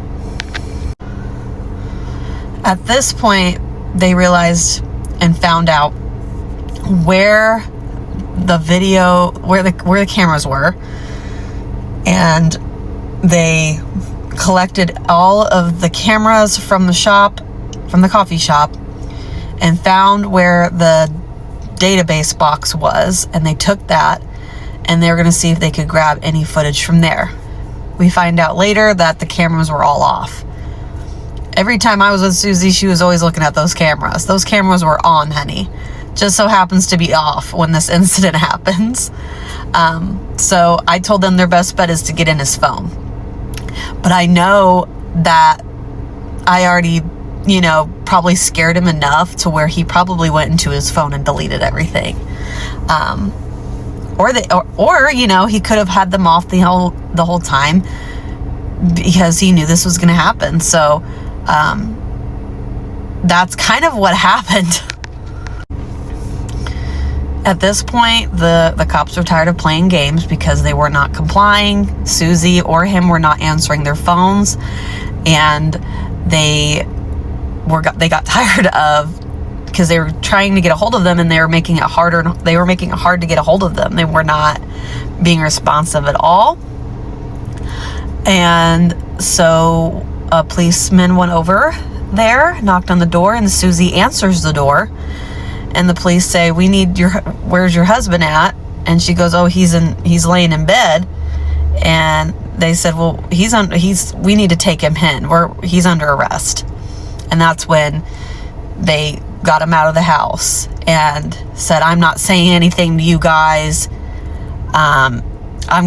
At this point, they realized and found out where the cameras were, and they collected all of the cameras from the coffee shop, and found where the database box was, and they took that, and they were going to see if they could grab any footage from there. We find out later that the cameras were all off. Every time I was with Susie, she was always looking at those cameras. Those cameras were on, honey. Just so happens to be off when this incident happens. So I told them their best bet is to get in his phone. But I know that I already, probably scared him enough to where he probably went into his phone and deleted everything. Or he could have had them off the whole time because he knew this was going to happen. So that's kind of what happened. At this point, the cops were tired of playing games because they were not complying. Susie or him were not answering their phones, and they got tired of, because they were trying to get a hold of them, and they were making it hard to get a hold of them. They were not being responsive at all. And so a policeman went over there, knocked on the door, and Susie answers the door. And the police say, where's your husband at? And she goes, oh, he's laying in bed. And they said, well, we need to take him in. He's under arrest. And that's when they got him out of the house and said, I'm not saying anything to you guys. I'm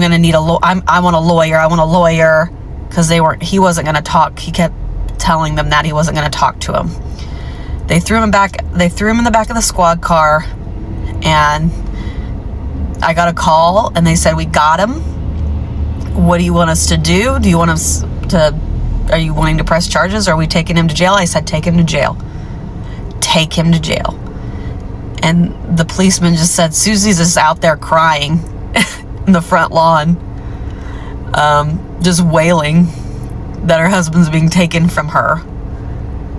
going to need I want a lawyer, because he wasn't going to talk. He kept telling them that he wasn't going to talk to him. They threw him in the back of the squad car, and I got a call, and they said, we got him. What do you want us to do? Do you want us to, are you wanting to press charges? Or are we taking him to jail? I said, take him to jail. Take him to jail. And the policeman just said, Susie's just out there crying in the front lawn, just wailing that her husband's being taken from her.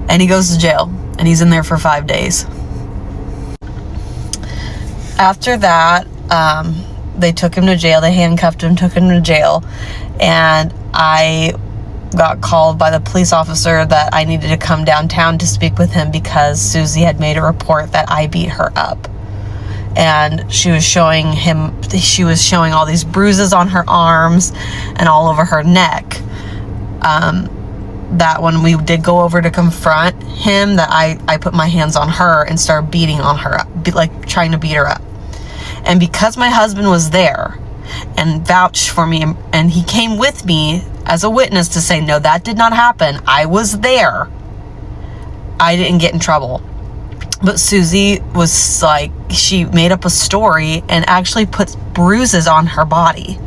And he goes to jail. And he's in there for 5 days. After that, they took him to jail. They handcuffed him, took him to jail. And I got called by the police officer that I needed to come downtown to speak with him because Susie had made a report that I beat her up. And she was showing all these bruises on her arms and all over her neck. That when we did go over to confront him, that I put my hands on her and started beating on her, trying to beat her up. And because my husband was there and vouched for me, and he came with me as a witness to say, no, that did not happen, I was there, I didn't get in trouble. But Susie was like, she made up a story and actually put bruises on her body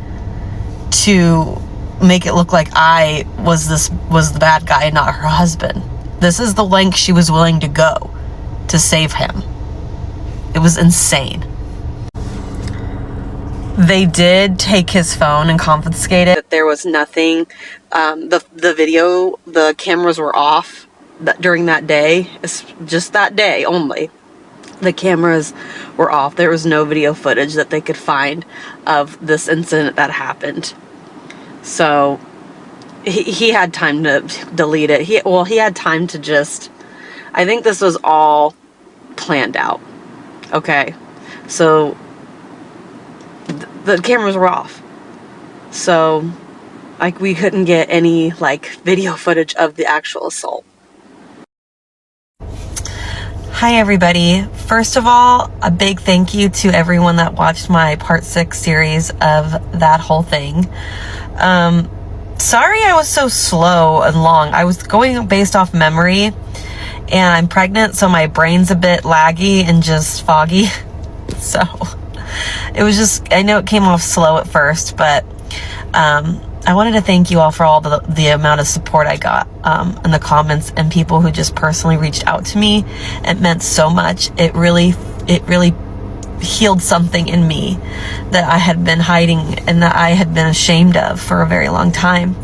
to make it look like I was the bad guy and not her husband. This is the length she was willing to go to save him. It was insane. They did take his phone and confiscate it. There was nothing. The video, the cameras were off during that day. It's just that day only. The cameras were off. There was no video footage that they could find of this incident that happened. So he had time to delete it. He had time to just, I think this was all planned out. Okay. So the cameras were off. So like we couldn't get any like video footage of the actual assault. Hi everybody. First of all, a big thank you to everyone that watched my part 6 series of that whole thing. Sorry I was so slow and long. I was going based off memory, and I'm pregnant, so my brain's a bit laggy and just foggy. So it was just, I know it came off slow at first, but I wanted to thank you all for all the amount of support I got in the comments, and people who just personally reached out to me. It meant so much. It really healed something in me that I had been hiding and that I had been ashamed of for a very long time.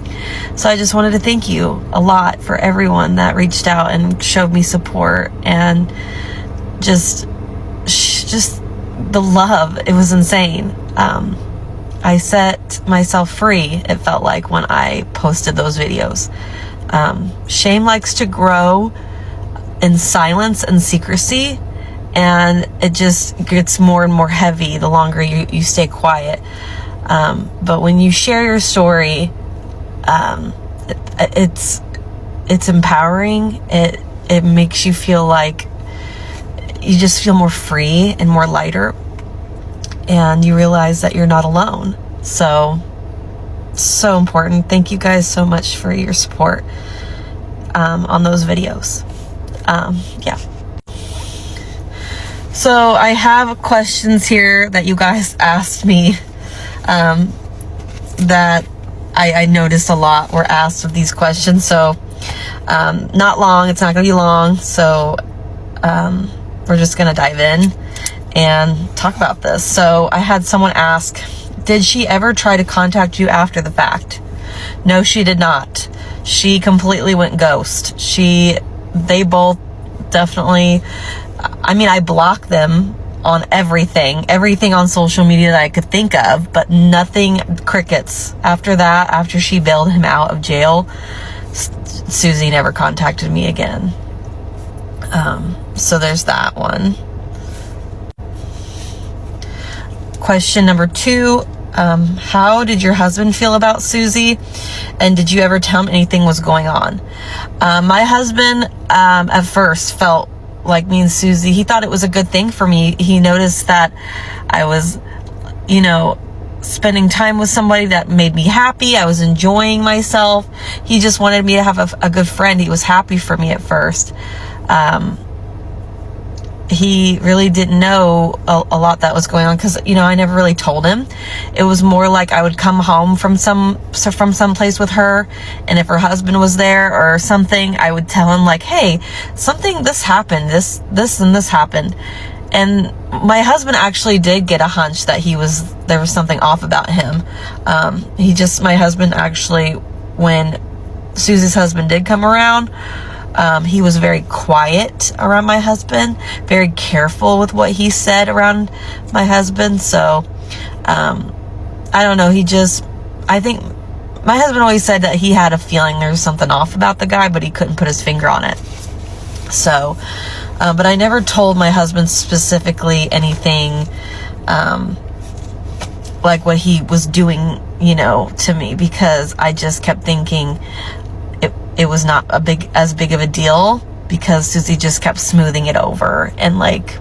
So I just wanted to thank you a lot for everyone that reached out and showed me support, and just the love. It was insane. I set myself free, it felt like, when I posted those videos. Shame likes to grow in silence and secrecy, and it just gets more and more heavy the longer you stay quiet. But when you share your story, it's empowering. It makes you feel like you just feel more free and more lighter, and you realize that you're not alone. So important. Thank you guys so much for your support on those videos. Yeah. So I have questions here that you guys asked me that I noticed a lot were asked of these questions. So not long. It's not going to be long. So we're just going to dive in and talk about this. So I had someone ask, did she ever try to contact you after the fact? No, she did not. She completely went ghost. They both definitely, I mean, I blocked them on everything on social media that I could think of, but nothing, crickets. After that, after she bailed him out of jail, Susie never contacted me again. So there's that one. Question number 2, how did your husband feel about Susie, and did you ever tell him anything was going on? My husband at first felt like me and Susie, he thought it was a good thing for me. He noticed that I was, spending time with somebody that made me happy. I was enjoying myself. He just wanted me to have a good friend. He was happy for me at first. He really didn't know a lot that was going on, because I never really told him. It was more like I would come home from some place with her, and if her husband was there or something, I would tell him like, hey, this happened, this and this happened. And my husband actually did get a hunch that there was something off about him. My husband actually, when Susie's husband did come around, he was very quiet around my husband, very careful with what he said around my husband. So, I don't know. I think my husband always said that he had a feeling there was something off about the guy, but he couldn't put his finger on it. So, but I never told my husband specifically anything, like what he was doing, to me, because I just kept thinking it was not as big of a deal, because Susie just kept smoothing it over and like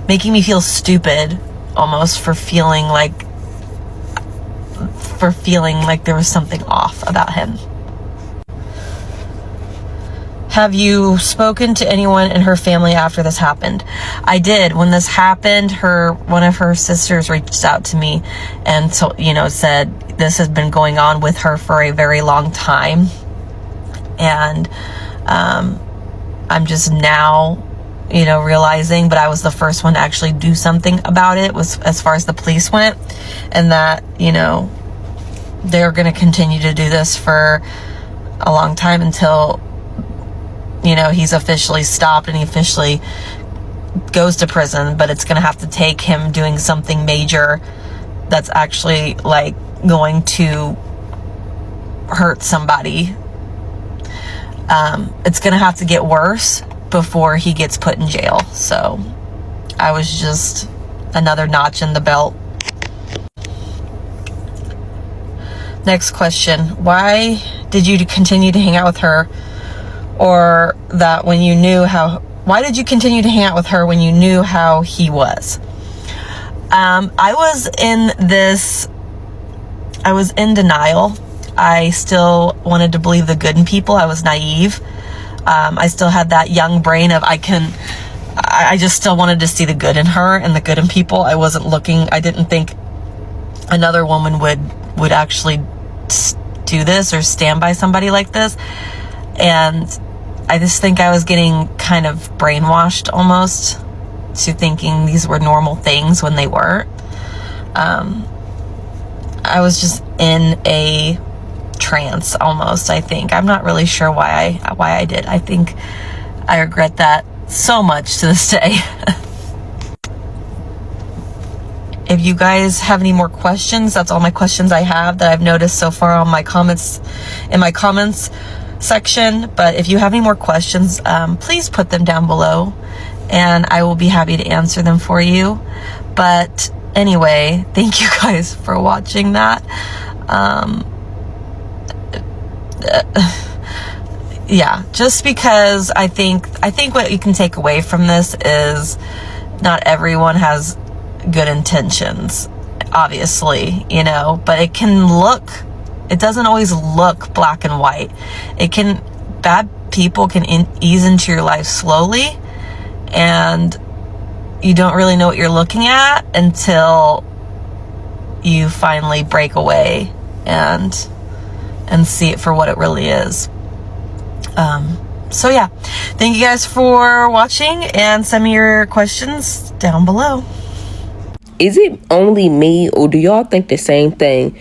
making me feel stupid almost for feeling like there was something off about him. have you spoken to anyone in her family after this happened? I did. When this happened, one of her sisters reached out to me and said this has been going on with her for a very long time. And I'm just now realizing, but I was the first one to actually do something about it, was as far as the police went, and that they're going to continue to do this for a long time until he's officially stopped and he officially goes to prison. But it's going to have to take him doing something major that's actually like going to hurt somebody. It's going to have to get worse before he gets put in jail. So I was just another notch in the belt. Next question. Why did you continue to hang out with her? Why did you continue to hang out with her when you knew how he was? I was in denial. I still wanted to believe the good in people. I was naive. I still had that young brain of I just still wanted to see the good in her and the good in people. I didn't think another woman would actually do this or stand by somebody like this. And I just think I was getting kind of brainwashed almost to thinking these were normal things when they weren't. I was just in a trance almost, I think. I'm not really sure why I did. I think I regret that so much to this day. If you guys have any more questions, that's all my questions I have that I've noticed so far on my comments, in my comments section. But if you have any more questions, please put them down below and I will be happy to answer them for you. But anyway, thank you guys for watching that. Yeah, just because I think what you can take away from this is not everyone has good intentions, obviously, but it doesn't always look black and white. Bad people can ease into your life slowly, and you don't really know what you're looking at until you finally break away and see it for what it really is. So yeah, thank you guys for watching, and send me your questions down below. Is it only me, or do y'all think the same thing?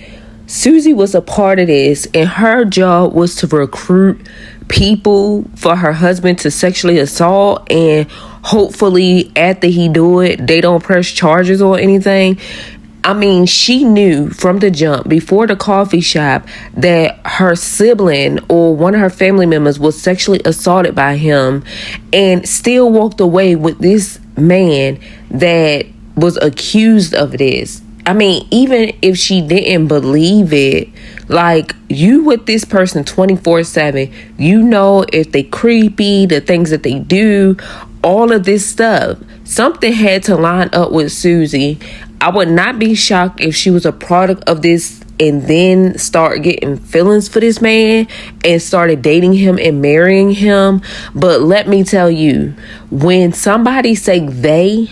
Susie was a part of this, and her job was to recruit people for her husband to sexually assault, and hopefully after he do it, they don't press charges or anything. I mean, she knew from the jump, before the coffee shop, that her sibling or one of her family members was sexually assaulted by him, and still walked away with this man that was accused of this. I mean, even if she didn't believe it, like, you with this person 24/7, if they creepy, the things that they do, all of this stuff, something had to line up with Susie. I would not be shocked if she was a product of this and then start getting feelings for this man and started dating him and marrying him. But let me tell you, when somebody say they,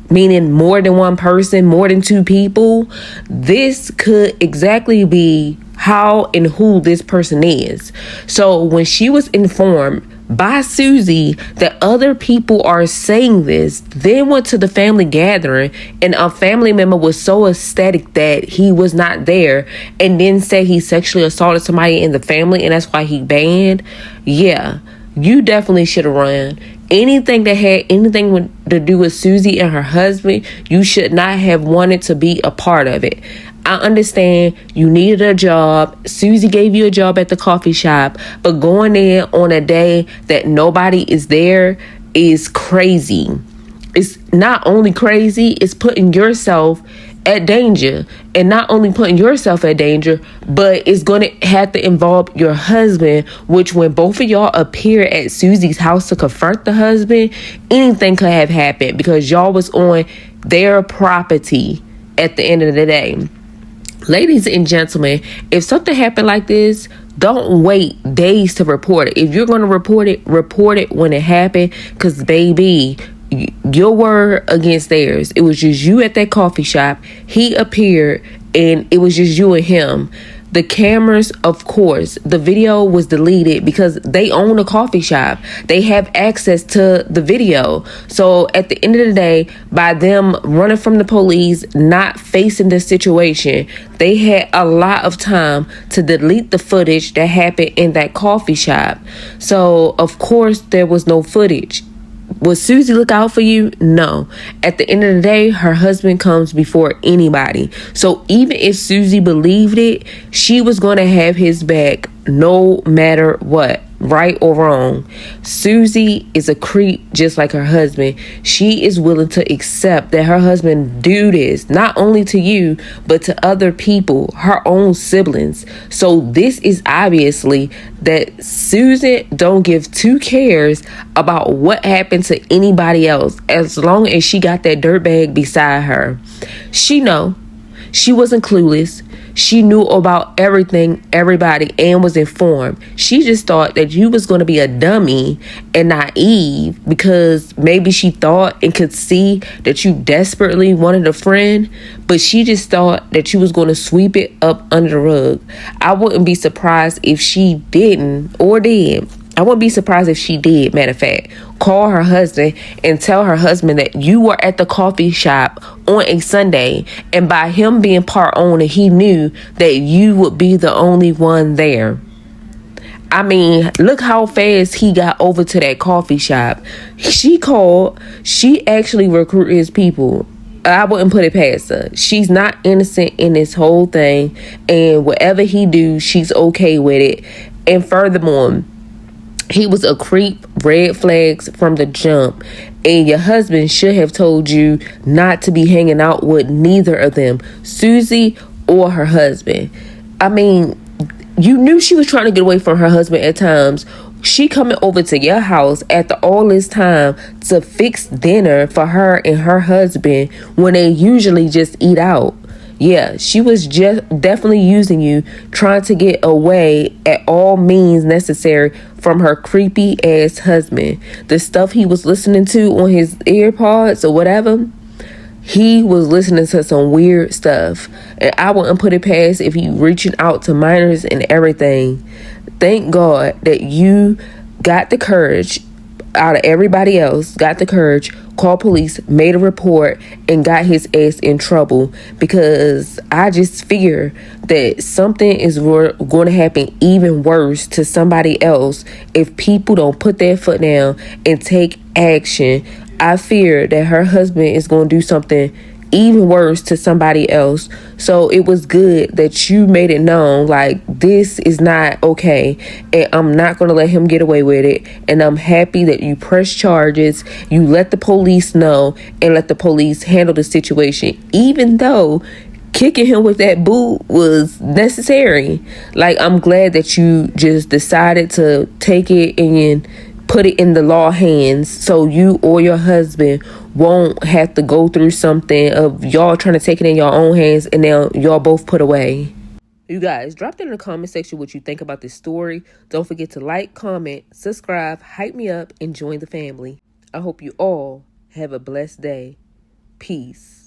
meaning more than one person, more than two people, this could exactly be how and who this person is. So when she was informed by Susie that other people are saying this, then went to the family gathering, and a family member was so ecstatic that he was not there, and then said he sexually assaulted somebody in the family and that's why he banned. Yeah, you definitely should have run. Anything that had anything to do with Susie and her husband, you should not have wanted to be a part of it. I understand you needed a job. Susie gave you a job at the coffee shop, but going in on a day that nobody is there is crazy. It's not only crazy, it's putting yourself at danger. And not only putting yourself at danger, but it's going to have to involve your husband, which when both of y'all appear at Susie's house to confront the husband, anything could have happened because y'all was on their property at the end of the day. Ladies and gentlemen, if something happened like this, Don't wait days to report it. If you're going to report it when it happened. Because, baby, your word against theirs. It was just you at that coffee shop. He appeared, and it was just you and him. The cameras, of course, the video was deleted because they own a coffee shop. They have access to the video. So at the end of the day, by them running from the police, not facing the situation, they had a lot of time to delete the footage that happened in that coffee shop. So, of course, there was no footage. Will Susie look out for you? No. At the end of the day, her husband comes before anybody. So even if Susie believed it, she was going to have his back no matter what, right or wrong. Susie is a creep just like her husband. She is willing to accept that her husband do this, not only to you, but to other people, her own siblings. So this is obviously that Susan don't give two cares about what happened to anybody else, as long as she got that dirtbag beside her. She know. She wasn't clueless. She knew about everything, everybody, and was informed. She just thought that you was going to be a dummy and naive because maybe she thought and could see that you desperately wanted a friend, but she just thought that you was going to sweep it up under the rug. I wouldn't be surprised if she didn't or did. I wouldn't be surprised if she did, matter of fact, call her husband and tell her husband that you were at the coffee shop on a Sunday, and by him being part owner, he knew that you would be the only one there. I mean, look how fast he got over to that coffee shop. She called. She actually recruited his people. I wouldn't put it past her. She's not innocent in this whole thing, and whatever he do, she's okay with it. And furthermore, he was a creep, red flags from the jump. And your husband should have told you not to be hanging out with neither of them, Susie or her husband. I mean, you knew she was trying to get away from her husband at times. She coming over to your house after all this time to fix dinner for her and her husband when they usually just eat out. Yeah, she was just definitely using you, trying to get away at all means necessary from her creepy ass husband. The stuff he was listening to on his AirPods or whatever, he was listening to some weird stuff. And I wouldn't put it past if he reaching out to minors and everything. Thank God that you got the courage out of everybody else, got the courage, called police, made a report, and got his ass in trouble, because I just fear that something is going to happen even worse to somebody else if people don't put their foot down and take action. I fear that her husband is going to do something even worse to somebody else. So it was good that you made it known, like, this is not okay, and I'm not going to let him get away with it. And I'm happy that you press charges, you let the police know, and let the police handle the situation, even though kicking him with that boot was necessary. Like, I'm glad that you just decided to take it and put it in the law hands, so you or your husband won't have to go through something of y'all trying to take it in your own hands and now y'all both put away. You guys, drop it in the comment section what you think about this story. Don't forget to like, comment, subscribe, hype me up, and join the family. I hope you all have a blessed day. Peace.